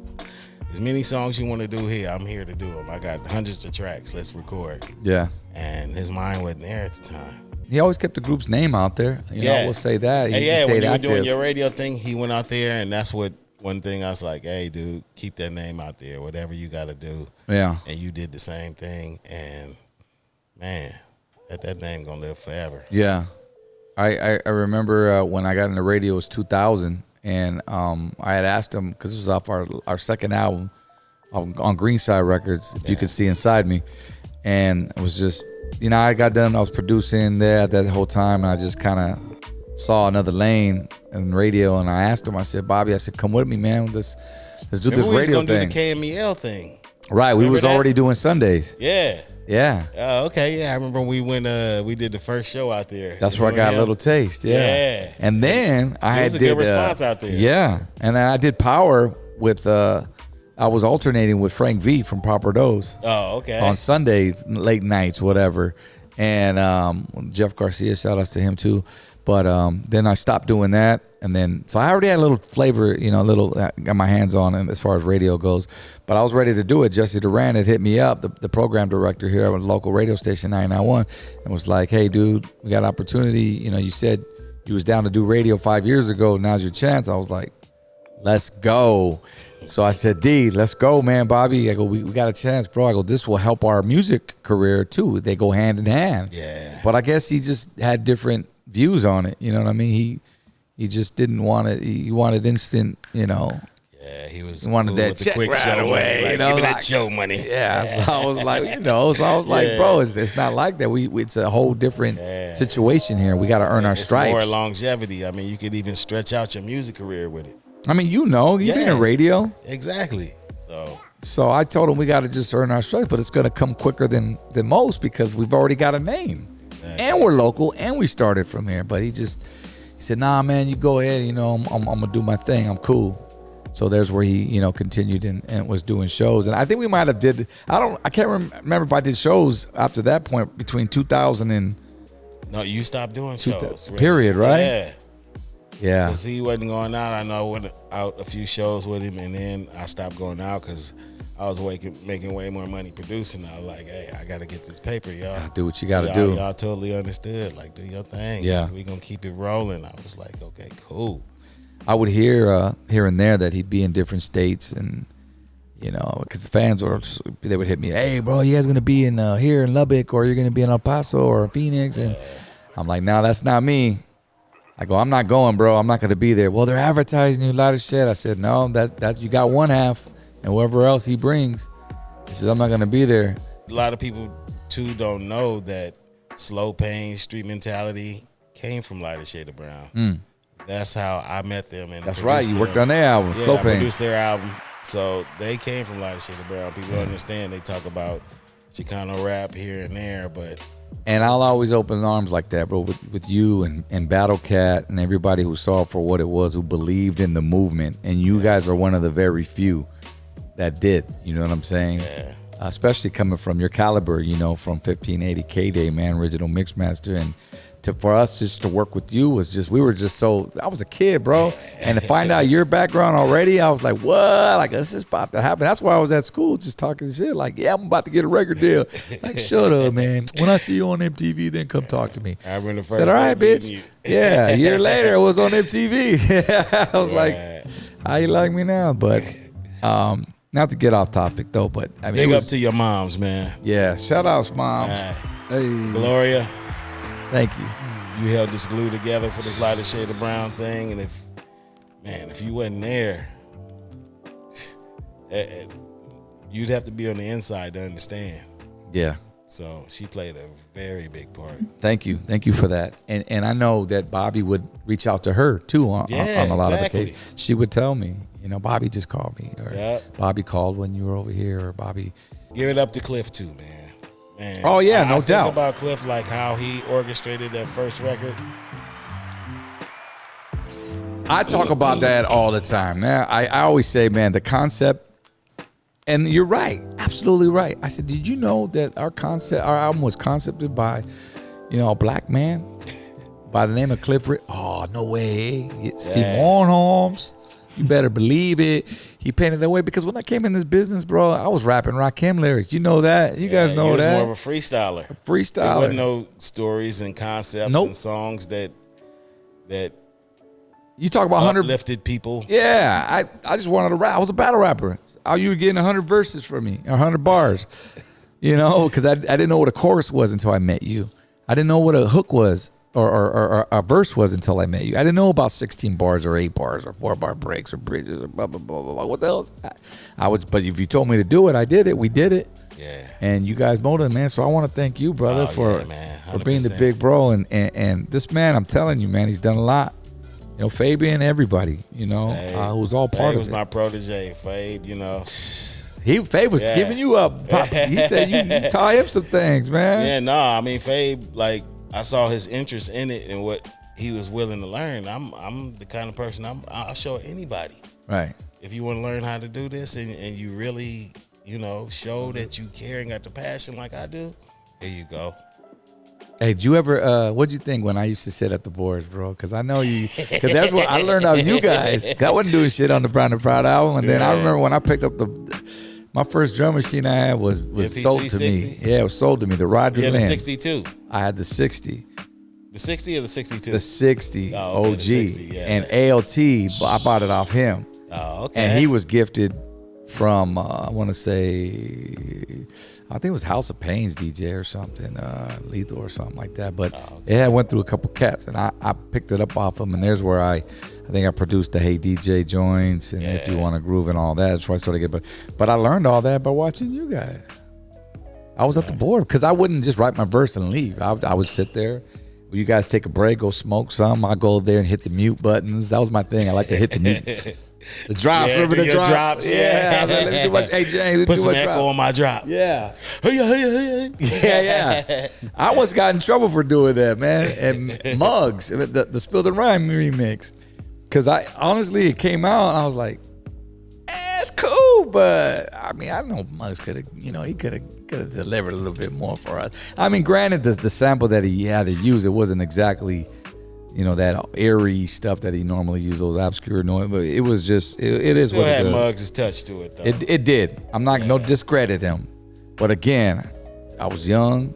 as many songs you want to do here, I'm here to do them. I got hundreds of tracks. Let's record. Yeah. And his mind wasn't there at the time. He always kept the group's name out there. We'll say that. He stayed stayed when you were active. doing your radio thing, he went out there, and that's what one thing I was like, hey, dude, keep that name out there, whatever you got to do. Yeah. And you did the same thing, and man, that name gonna live forever. Yeah. I remember when I got into radio, it was 2000, and I had asked him, because this was off our second album on Greenside Records, If You Could See Inside Me, and it was just, I got done, I was producing there that whole time, and I just kind of saw another lane in radio, and I asked him, I said, Bobby, I said, come with me, man, let's do this radio thing. Do the KMEL thing. Right, we was already doing Sundays. Yeah. Yeah. Oh, okay. Yeah, I remember when we did the first show out there. That's where I got a little taste. Yeah. And then I was a good response out there. Yeah, and then I did Power with. I was alternating with Frank V from Proper Dose. Oh, okay. On Sundays, late nights, whatever. And Jeff Garcia, shout outs to him too. But then I stopped doing that, and then so I already had a little flavor, got my hands on it as far as radio goes. But I was ready to do it. Jesse Duran had hit me up, the program director here at a local radio station 991, and was like, "Hey, dude, we got an opportunity. You said you was down to do radio 5 years ago. Now's your chance." I was like, "Let's go." So I said, "D, let's go, man, Bobby." I go, we got a chance, bro. I go, this will help our music career too. They go hand in hand. Yeah. But I guess he just had different views on it. You know what I mean? He just didn't want it. He wanted instant, Yeah, he wanted cool that with the check quick right show away. money. Give me like, that show money. Yeah. So I was like, like, bro, it's not like that. It's a whole different situation here. We got to earn our stripes. More longevity. I mean, you could even stretch out your music career with it. I mean, you've been in radio. Exactly. So I told him we got to just earn our stripes, but it's going to come quicker than most because we've already got a name. And we're local, and we started from here. But he said, "Nah, man, you go ahead. I'm gonna do my thing. I'm cool." So there's where he, continued and was doing shows. And I think we might have did. I can't remember if I did shows after that point between 2000 and. No, you stopped doing shows. Period, right? Yeah. Yeah. Because he wasn't going out. I know I went out a few shows with him, and then I stopped going out because I was making way more money producing. I was like, hey, I got to get this paper, y'all. Do what you got to do. Y'all totally understood. Like, do your thing. Yeah. We going to keep it rolling. I was like, okay, cool. I would hear here and there that he'd be in different states, and because the fans they would hit me, "Hey, bro, you guys gonna be in here in Lubbock, or you're gonna be in El Paso or Phoenix?" And I'm like, "No, that's not me." I go, "I'm not going, bro. I'm not gonna be there." "Well, they're advertising you a lot of shit." I said, "No, that you got one half, and whoever else he brings." He says, "I'm not gonna be there." A lot of people too don't know that Slow Pain, Street Mentality came from Lighter Shade of Brown. That's how I met them. And that's right. You worked on their album, yeah, Slow Pain. I produced their album. So they came from Lighter Shade of Brown. People don't understand. They talk about Chicano rap here and there, but. And I'll always open arms like that, bro, with you and Battle Cat and everybody who saw it for what it was, who believed in the movement. And you guys are one of the very few that did. You know what I'm saying? Yeah. Especially coming from your caliber, from 1580 K-Day, man, original Mixmaster. And for us just to work with you was just, we were just so, I was a kid, bro. And to find out your background already, I was like, what? Like, this is about to happen. That's why I was at school just talking shit. Like, yeah, I'm about to get a record deal. Like, shut up, man. When I see you on MTV, then come talk to me. I remember the first said, all right, bitch. You. Yeah, a year later, it was on MTV. I was like, how you like me now? But, not to get off topic, though, but I mean. Big up to your moms, man. Yeah, shout outs, moms. Hey. Gloria. Thank you. You held this glue together for this Lighter Shade of Brown thing, and if you wasn't there, you'd have to be on the inside to understand. Yeah. So she played a very big part. Thank you for that. And I know that Bobby would reach out to her too on a lot of occasions. She would tell me, Bobby just called me, or Bobby called when you were over here, or Bobby. Give it up to Cliff too, man. Man, oh yeah, no I doubt. Think about Cliff, like how he orchestrated that first record. I talk about that all the time. Now, I always say, man, the concept, and you're right, absolutely right. I said, did you know that our album was concepted by, a black man by the name of Cliff? Oh, no way. Simon Holmes. You better believe it. He painted that way because when I came in this business, bro, I was rapping Rakim lyrics. You know that. You guys know that. He was more of a freestyler. Freestyler. There wasn't no stories and concepts and songs that you talk about 100 uplifted people. Yeah, I just wanted to rap. I was a battle rapper. You were getting 100 verses from me, 100 bars. Because I didn't know what a chorus was until I met you. I didn't know what a hook was or a verse was until I met you. I didn't know about 16 bars or 8 bars or 4-bar breaks or bridges or blah blah blah blah. What the hell? I was, but if you told me to do it, I did it. We did it. Yeah. And you guys molded it, man. So I want to thank you, brother, for being the big bro. And this man, I'm telling you, man, he's done a lot. You know, Fabian, everybody, you know, who's all part of it. He was my protege, Fabe, you know. Fabe was giving you up. He said you taught him some things, man. Yeah, no, I mean, Fabe, like, I saw his interest in it and what he was willing to learn. I'm the kind of person I'll show anybody. Right. If you want to learn how to do this and you really, you know, show that you care and got the passion like I do, here you go. Hey, did you ever? What'd you think when I used to sit at the boards, bro? Because I know you. Because that's what I learned out of you guys. I wasn't doing shit on the Brown and Proud album, and then I remember when I picked up my first drum machine I had was sold to me. Yeah, it was sold to me. The Roger Lynn. You had the 62. I had the 60. The 60 or the 62? The 60 OG. The 60, yeah. And ALT, I bought it off him. Oh, okay. And he was gifted from, I want to say, I think it was House of Pain's DJ or something, Lethal or something like that. But it had went through a couple cats, and I picked it up off him. And there's where I think I produced the Hey DJ joints and If You Want to Groove and all that. That's where I started getting. But I learned all that by watching you guys. I was at the board because I wouldn't just write my verse and leave. I would sit there. You guys take a break, go smoke some. I go there and hit the mute buttons. That was my thing. I like to hit the mute. The drops, remember the drops? Yeah. Let me do my, hey, James, put some echo on my drop. Yeah. Yeah. I almost got in trouble for doing that, man. And Muggs, the Spill the Rhyme remix. Because honestly, it came out and I was like, it's cool, but I mean, I know Muggs could have, he could have delivered a little bit more for us. I mean, granted, the sample that he had to use, it wasn't exactly, that airy stuff that he normally uses, those obscure noise, but it was just, it is what it is. Still had Muggs' touch to it, though. It did. I'm not, no discredit him. But again, I was young.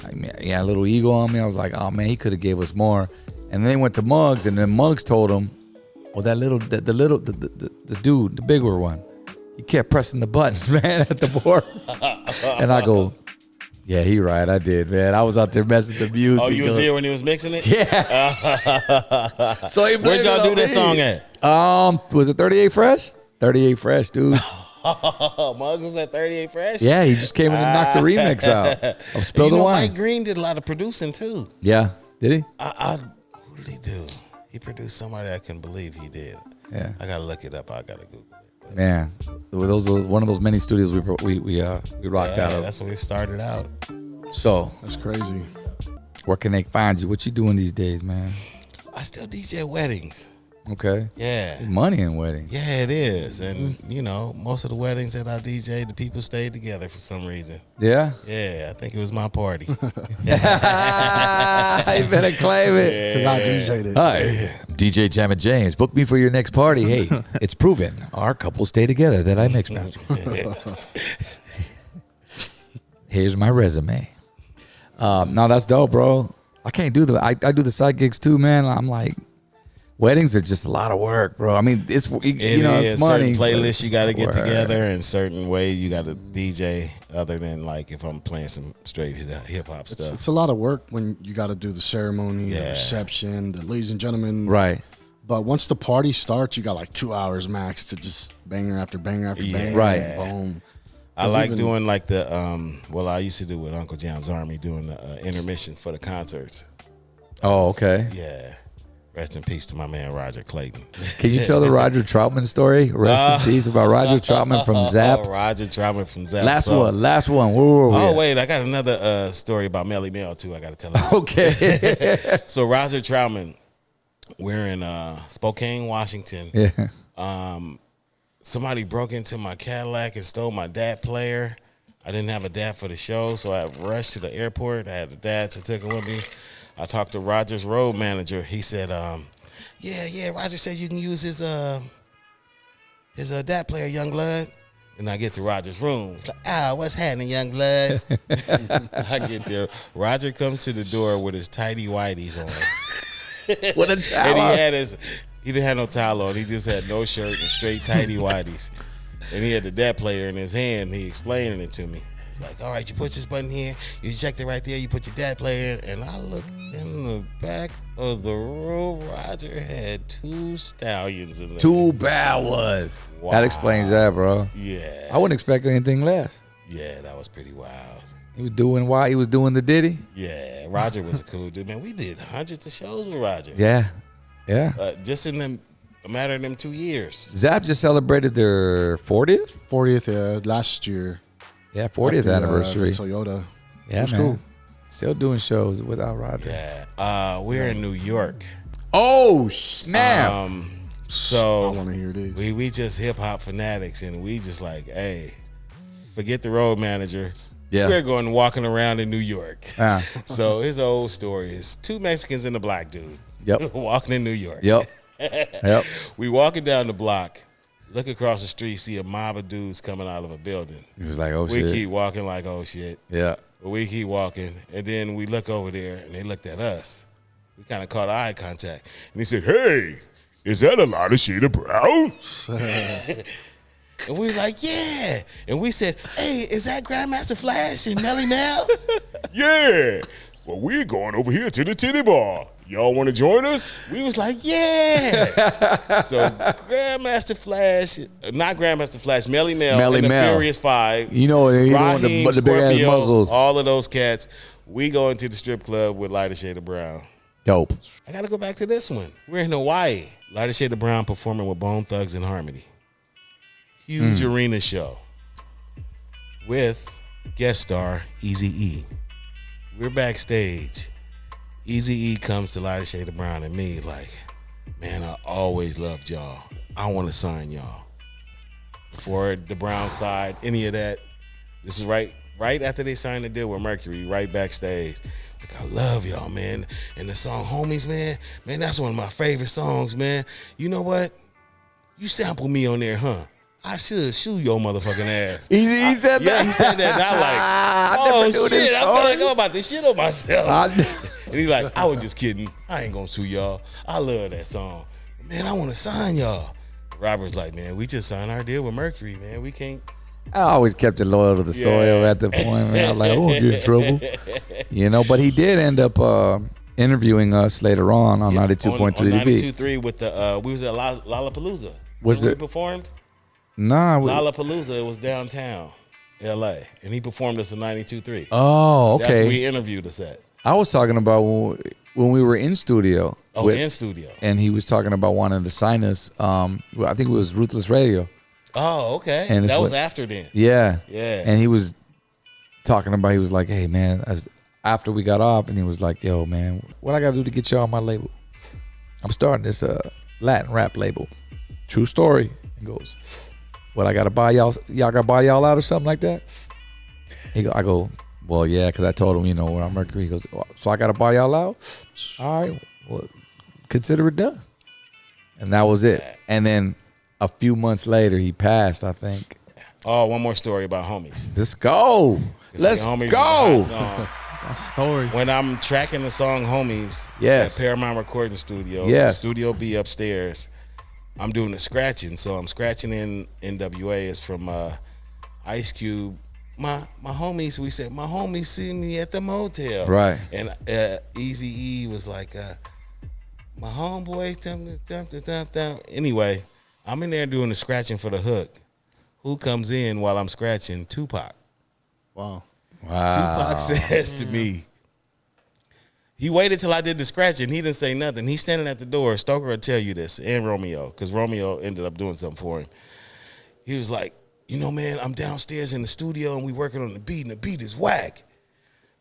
I mean, he had a little ego on me. I was like, oh man, he could have gave us more. And then he went to Muggs, and then Muggs told him, well, the dude, the bigger one, he kept pressing the buttons, man, at the board. And I go, yeah, he right. I did, man. I was out there messing with the music. Oh, you was here when he was mixing it? Yeah. So he where'd y'all do that song at? Was it 38 Fresh? 38 Fresh, dude. Muggs was at 38 Fresh? Yeah, he just came in and knocked the remix out of Spill the Wine. Mike Green did a lot of producing too. Yeah, did he? Who did he do? He produced somebody I couldn't believe he did. Yeah, I gotta look it up. I gotta Google it. But man, those are one of those many studios we rocked out of. That's when we started out. So that's crazy. Where can they find you? What you doing these days, man? I still DJ weddings. Okay. Yeah. Money in weddings. Yeah, it is. And, most of the weddings that I DJ, the people stayed together for some reason. Yeah? Yeah, I think it was my party. You better claim it. Because I DJ'd it. Hi, I'm DJ Jammin James. Book me for your next party. Hey, it's proven our couple stay together that I mix master. Here's my resume. No, that's dope, bro. I can't do I do the side gigs too, man. I'm like, weddings are just a lot of work, bro. I mean, it's it's money. Certain playlists you got to get together, and certain way you got to DJ. Other than like if I'm playing some straight hip hop stuff, it's a lot of work when you got to do the ceremony, the reception, the ladies and gentlemen. Right. But once the party starts, you got like 2 hours max to just banger after banger after banger. Right. Boom. I like doing like the I used to do with Uncle Jam's Army, doing the intermission for the concerts. Oh, okay. Yeah. Rest in peace to my man Roger Clayton. Can you tell the Roger Troutman story? Rest in peace about Roger Troutman from Zap. Roger Troutman from Zap. Last one. Where were we? Oh, wait, I got another story about Melly Mel too. I got to tell you. Okay. So Roger Troutman, we're in Spokane, Washington. Yeah. Somebody broke into my Cadillac and stole my DAT player. I didn't have a DAT for the show, so I rushed to the airport. I had the DAT, so I took it with me. I talked to Roger's road manager. He said, yeah, Roger said you can use his DAT player, Young Blood. And I get to Roger's room. He's like, what's happening, Young Blood? I get there. Roger comes to the door with his tighty whities on. What a towel. And he didn't have no towel on. He just had no shirt and straight tighty whities. And he had the DAT player in his hand. He explaining it to me. He's like, all right, you push this button here, you eject it right there, you put your dad player in. And I look in the back of the room, Roger had 2 stallions in there. 2 bad ones. Wow. That explains that, bro. Yeah. I wouldn't expect anything less. Yeah, that was pretty wild. He was doing the Diddy. Yeah, Roger was a cool dude, man. We did hundreds of shows with Roger. Yeah. Just in a matter of them 2 years. Zap just celebrated their 40th. 40th, last year. Yeah, 40th At the, anniversary. Toyota. Yeah, It was man. cool. Still doing shows without Roger. Yeah, we're in New York. Oh snap! I So want to hear this. we just hip hop fanatics, and we just like, hey, forget the road manager. Yeah. We're going walking around in New York. Ah. So his old story is 2 Mexicans and a black dude. Yep. Walking in New York. Yep. Yep. We walking down the block, look across the street, see a mob of dudes coming out of a building. He was like, "Oh We shit." keep walking like, oh shit. Yeah. But we keep walking, and then we look over there, and they looked at us. We kind of caught eye contact, and he said, "Hey, is that a lot of shade of brown?" And we was like, "Yeah." And we said, "Hey, is that Grandmaster Flash and Melly Mel?" "Yeah." "Well, we're going over here to the titty bar. Y'all want to join us?" We was like, "Yeah." So Grandmaster Flash, not Grandmaster Flash, Melly Mel, Melly and the Mel. Furious Five. You know, he don't want Raheem, the big ass Scorpio, muzzles. all of those cats. We go into the strip club with Lighter Shade of Brown. Dope. I gotta go back to this one. We're in Hawaii. Lighter Shade of Brown performing with Bone Thugs and Harmony. Huge arena show with guest star Eazy-E. We're backstage. Eazy-E comes to Lighter Shade of Brown and me like, man, I always loved y'all. I want to sign y'all. For the Brown side, any of that. This is right after they signed the deal with Mercury, right backstage. Like, I love y'all, man. And the song Homies, man, that's one of my favorite songs, man. You know what? You sample me on there, huh? I should shoot your motherfucking ass. He said that? Yeah, he said that. And I'm like, I never oh, knew this shit. I feel like story. I'm about to shit on myself. I- And he's like, I was just kidding. I ain't gonna sue y'all. I love that song. Man, I want to sign y'all. Robert's like, man, we just signed our deal with Mercury, man. We can't. I always kept it loyal to the soil at the point, man. I was like, I won't get in trouble. You know, but he did end up interviewing us later on 92.3 on DB. 92.3 with the, we was at Lollapalooza. Was Remember it? we performed? Nah. Lollapalooza, it was downtown LA. And he performed us at 92.3. Oh, That's where okay. he interviewed us at. I was talking about when we were in studio. Oh, in studio. And he was talking about wanting to sign us. I think it was Ruthless Radio. Oh, okay. And it's that was what- after then. Yeah. Yeah. And he was talking about, he was like, hey, man, after we got off, and he was like, yo, man, what I got to do to get y'all on my label? I'm starting this Latin rap label. True story. He goes, what, I got to buy y'all got to buy y'all out or something like that? I go, well, yeah, because I told him, you know, we're on Mercury. He goes, so I got to buy y'all out? All right, well, consider it done. And that was it. And then a few months later, he passed, I think. Oh, one more story about Homies. Let's go. Let's Homies go. was a hot song. That story. When I'm tracking the song Homies Yes. at Paramount Recording Studio, Yes. Studio B upstairs, I'm doing the scratching. So I'm scratching in NWA is from Ice Cube. My homies, we said, my homies see me at the motel. Right. And Eazy-E was like, my homeboy, anyway, I'm in there doing the scratching for the hook. Who comes in while I'm scratching? Tupac. Wow. Tupac says to me, he waited till I did the scratching. He didn't say nothing. He's standing at the door. Stoker will tell you this, and Romeo, because Romeo ended up doing something for him. He was like, you know, man, I'm downstairs in the studio, and we working on the beat, and the beat is whack.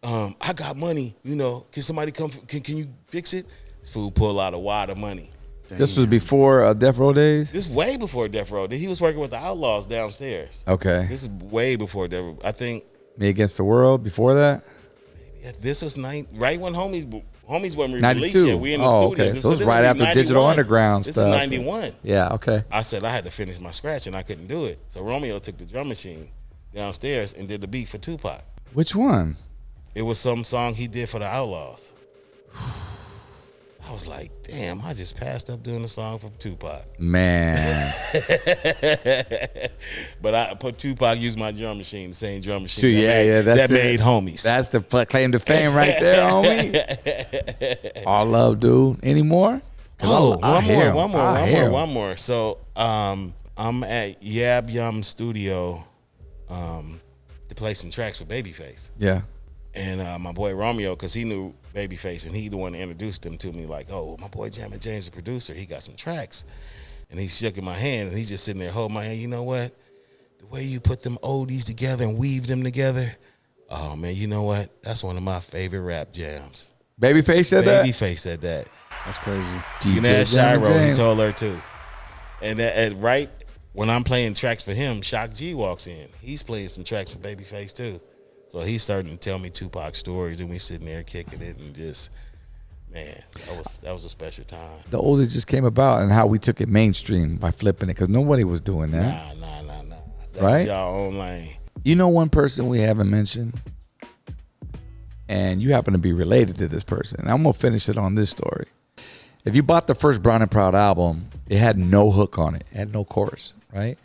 I got money, you know. Can somebody come? Can you fix it? This fool pulled out a wad of money. This was before Death Row days? This is way before Death Row. He was working with the Outlaws downstairs. Okay. This is way before Death Row. I think Me Against the World before that? this was right when Homies wasn't 92. released yet. We in the Oh, studio. okay. So it's this right would be after 91. Digital Underground This stuff. is 91. Yeah, okay. I said I had to finish my scratch and I couldn't do it. So Romeo took the drum machine downstairs and did the beat for Tupac. Which one? It was some song he did for the Outlaws. I was like, damn, I just passed up doing a song from Tupac. Man. But I put Tupac used my drum machine, the same drum machine So, that's that made it. Homies. That's the claim to fame right there, homie. All love, dude. Any more? One more. So I'm at Yab Yum Studio to play some tracks for Babyface. Yeah. And my boy Romeo, because he knew Babyface, and he the one that introduced him to me, like, oh, my boy Jammin James, the producer, he got some tracks. And he shook in my hand, and he's just sitting there holding my hand. You know what? The way you put them oldies together and weave them together, oh, man, you know what? That's one of my favorite rap jams. Babyface said that? Babyface said that. That's crazy. You can ask Shiro, he told her too. And right when I'm playing tracks for him, Shock G walks in. He's playing some tracks for Babyface too. So he's starting to tell me Tupac stories, and we sitting there kicking it, and just, man, that was a special time. The oldies just came about, and how we took it mainstream by flipping it, because nobody was doing that. Nah. That right? was y'all own lane. You know one person we haven't mentioned, and you happen to be related to this person. I'm going to finish it on this story. If you bought the first Brown and Proud album, it had no hook on it. It had no chorus, right?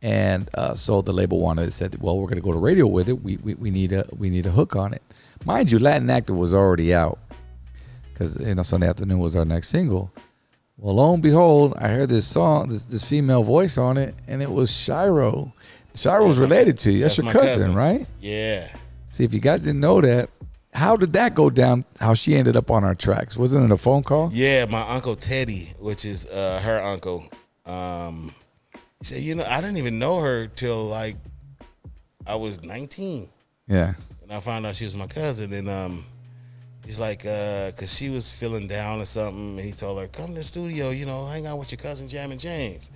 And so the label said, well, we're going to go to radio with it. We need a hook on it. Mind you, Latin Active was already out, because Sunday Afternoon was our next single. Well, lo and behold, I heard this song, this female voice on it, and it was Shiro. Shiro's related to you. That's your cousin, right? Yeah. See, if you guys didn't know that, how did that go down? How she ended up on our tracks? Wasn't it a phone call? Yeah, my uncle Teddy, which is her uncle. He said, I didn't even know her till like I was 19. Yeah. And I found out she was my cousin, and he's like, cause she was feeling down or something, and he told her, come to the studio, hang out with your cousin Jammin James.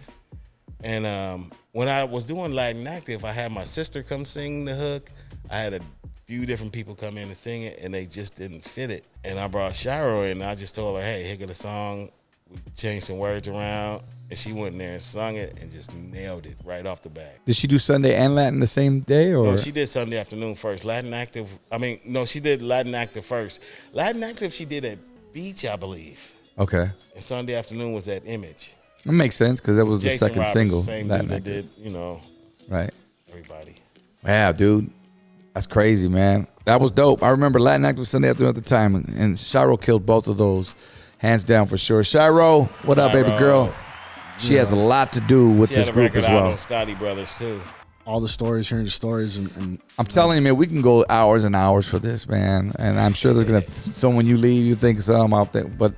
And when I was doing Latin Active, I had my sister come sing the hook. I had a few different people come in and sing it, and they just didn't fit it. And I brought Shiro in, and I just told her, hey, here go the song. We changed some words around, and she went in there and sung it and just nailed it right off the bat. Did she do Sunday and Latin the same day, or? No, she did Sunday Afternoon first. She did Latin Active first. Latin Active she did at Beach, I believe. Okay. And Sunday Afternoon was at Image. That makes sense, because that was the Jason second Roberts, single. the same Latin dude that Active. did, Right. everybody. Yeah, dude. That's crazy, man. That was dope. I remember Latin Active Sunday Afternoon at the time, and Shiro killed both of those. Hands down for sure. Shiro, what up, baby girl? She has a lot to do with She this had a group record as out well. on Scotty Brothers too. All the stories, hearing the stories, and I'm telling you, man, we can go hours and hours for this, man. And I'm sure there's gonna. So when you leave, you think some out there, but the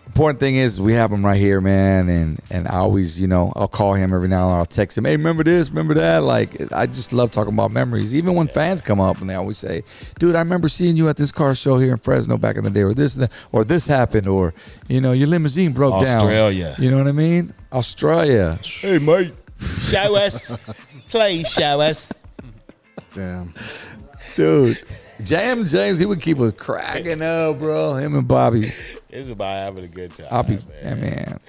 important thing is we have him right here, man. And I always, I'll call him every now and then. I'll text him, hey, remember this, remember that. Like, I just love talking about memories. Even when fans come up and they always say, dude, I remember seeing you at this car show here in Fresno back in the day, or this happened, or your limousine broke down. Australia. You know what I mean? Australia. Hey, mate, show us, please show us. damn. Dude, James, he would keep us cracking up, bro. Him and Bobby. It was about having a good time. Man.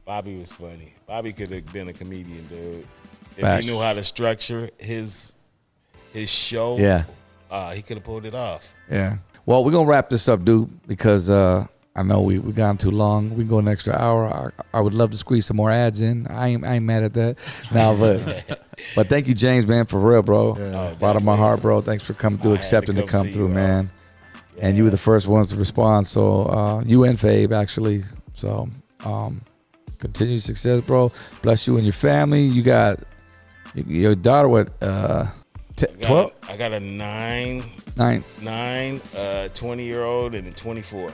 Bobby was funny. Bobby could have been a comedian, dude. If Facts. he knew how to structure his show, Yeah. he could have pulled it off. Yeah. Well, we're going to wrap this up, dude, because I know we gone too long. We can go an extra hour. I would love to squeeze some more ads in. I ain't mad at that. No, but thank you, James, man, for real, bro. Oh, Bottom of my heart, bro. Thanks for coming through, I had to accepting to come come see through, you, man. Yeah. And you were the first ones to respond. So you and Fabe, actually. So continued success, bro. Bless you and your family. You got your daughter, what, 12? I got a 9, 20-year-old, and a 24.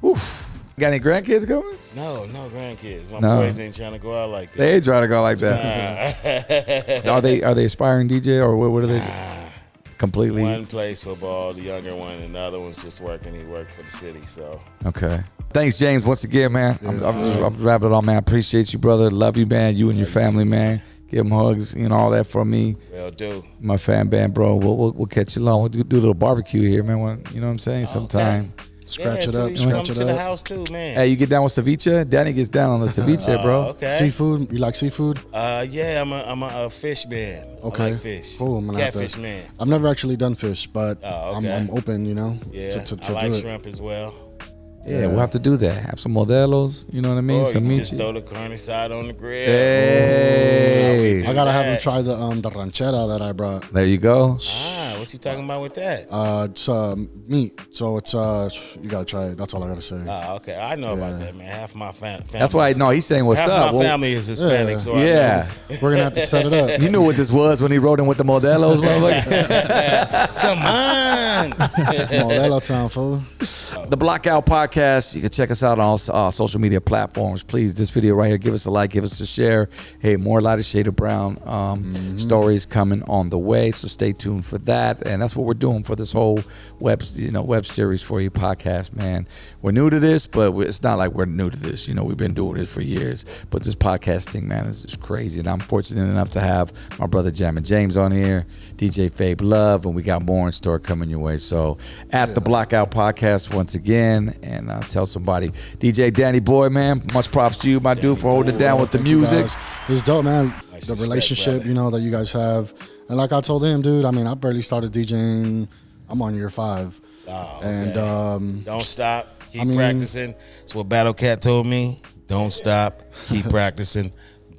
Oof. Got any grandkids coming? No grandkids. My No. boys ain't trying to go out like that. They ain't trying to go like that. Are they aspiring DJ, or what are they do? Completely. One plays football, the younger one, and the other one's just working. He worked for the city, so. Okay. Thanks, James, once again, man. I'm wrapping it on, man. I appreciate you, brother. Love you, man. You and your family, man. Give them hugs, all that from me. Will do. My fan band, bro. We'll catch you along. We'll do a little barbecue here, man. You know what I'm saying? Sometime. Scratch it until up, you scratch come it to the up. house too, man. Hey, you get down with ceviche? Danny gets down on the ceviche, bro. Okay. Seafood? You like seafood? Yeah, I'm a fish man. Okay. I like fish. Cool. I'm gonna have to- Catfish man. I've never actually done fish, but Oh, okay. I'm open, Yeah, to I like do it. shrimp as well. Yeah, we'll have to do that. Have some modelos, you know what I mean? Or Some you meat. just throw the carne asada on the grill. Hey. Do I gotta have him that. try the ranchera that I brought. There you go. What you talking about with that? It's meat, so it's you gotta try it. That's all I gotta say. Okay, I know about that, man. Half my family. That's why, no, he's saying what's half up. my Well, family is Hispanic, so yeah. We're gonna have to set it up. You knew what this was when he wrote in with the modelos, motherfucker. Come on. Modelo time, fool. The Blockout Podcast. You can check us out on all social media platforms. Please, this video right here, give us a like, give us a share. Hey, more Lighter Shade of Brown stories coming on the way, so stay tuned for that. And that's what we're doing for this whole web series for you podcast, man. We're new to this, but it's not like we're new to this. You know, we've been doing this for years. But this podcast thing, man, is just crazy. And I'm fortunate enough to have my brother Jammin James on here, DJ Fabe Love, and we got more in store coming your way. So at the Blockout Podcast once again, and tell somebody, DJ Danny Boy, man, much props to you, my dude, for holding it down with the Thank you, music. guys. It's dope, man. Nice The respect, relationship, brother. you know, that you guys have. And like I told him, dude, I mean, I barely started DJing. I'm on year 5. Oh, okay. And don't stop. Keep I mean- practicing. That's what Battle Cat told me. Don't stop. Keep practicing.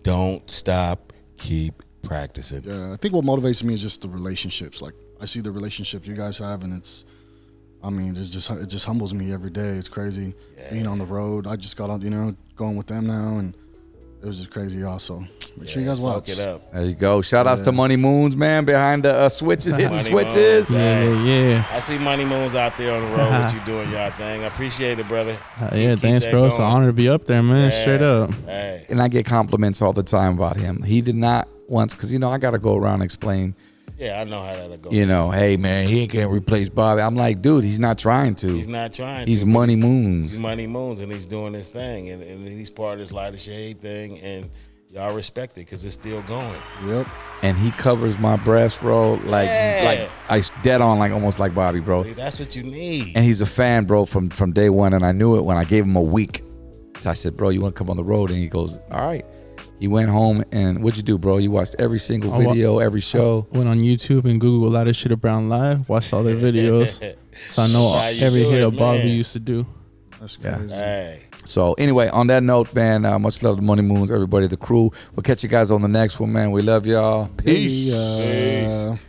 Don't stop. Keep practicing. I think what motivates me is just the relationships. Like, I see the relationships you guys have, and it just humbles me every day. It's crazy being on the road. I just got on, going with them now, and it was just crazy. Also, make sure you guys soak watch. it up. There you go. Shout outs to Money Moons, man, behind the switches, hitting Money switches. Moons, hey. Yeah. I see Money Moons out there on the road with you doing your thing. I appreciate it, brother. Yeah, Keep thanks, that bro. It's an going. honor to be up there, man. Yeah. Straight up. Hey. And I get compliments all the time about him. He did not once, because, I got to go around and explain, Yeah, I know how that'll go. hey, man, he ain't going to replace Bobby. I'm like, dude, he's not trying to. He's not trying He's to. Money He's Moons. Money Moons, and he's doing his thing. And he's part of this Lighter Shade thing. And y'all respect it because it's still going. Yep. And he covers my breast, bro, like I dead on, like almost like Bobby, bro. See, that's what you need. And he's a fan, bro, from day one. And I knew it when I gave him a week. So I said, bro, you want to come on the road? And he goes, all right. He went home, and what'd you do, bro? You watched every single video, every show. Went on YouTube and Googled a lot of shit of Brown Live. Watched all their videos. So I know That's how you every do hit it, of Bobby man. used to do. That's Yeah. crazy. Hey. So anyway, on that note, man, much love to Money Moons, everybody, the crew. We'll catch you guys on the next one, man. We love y'all. Peace. Yeah. Peace.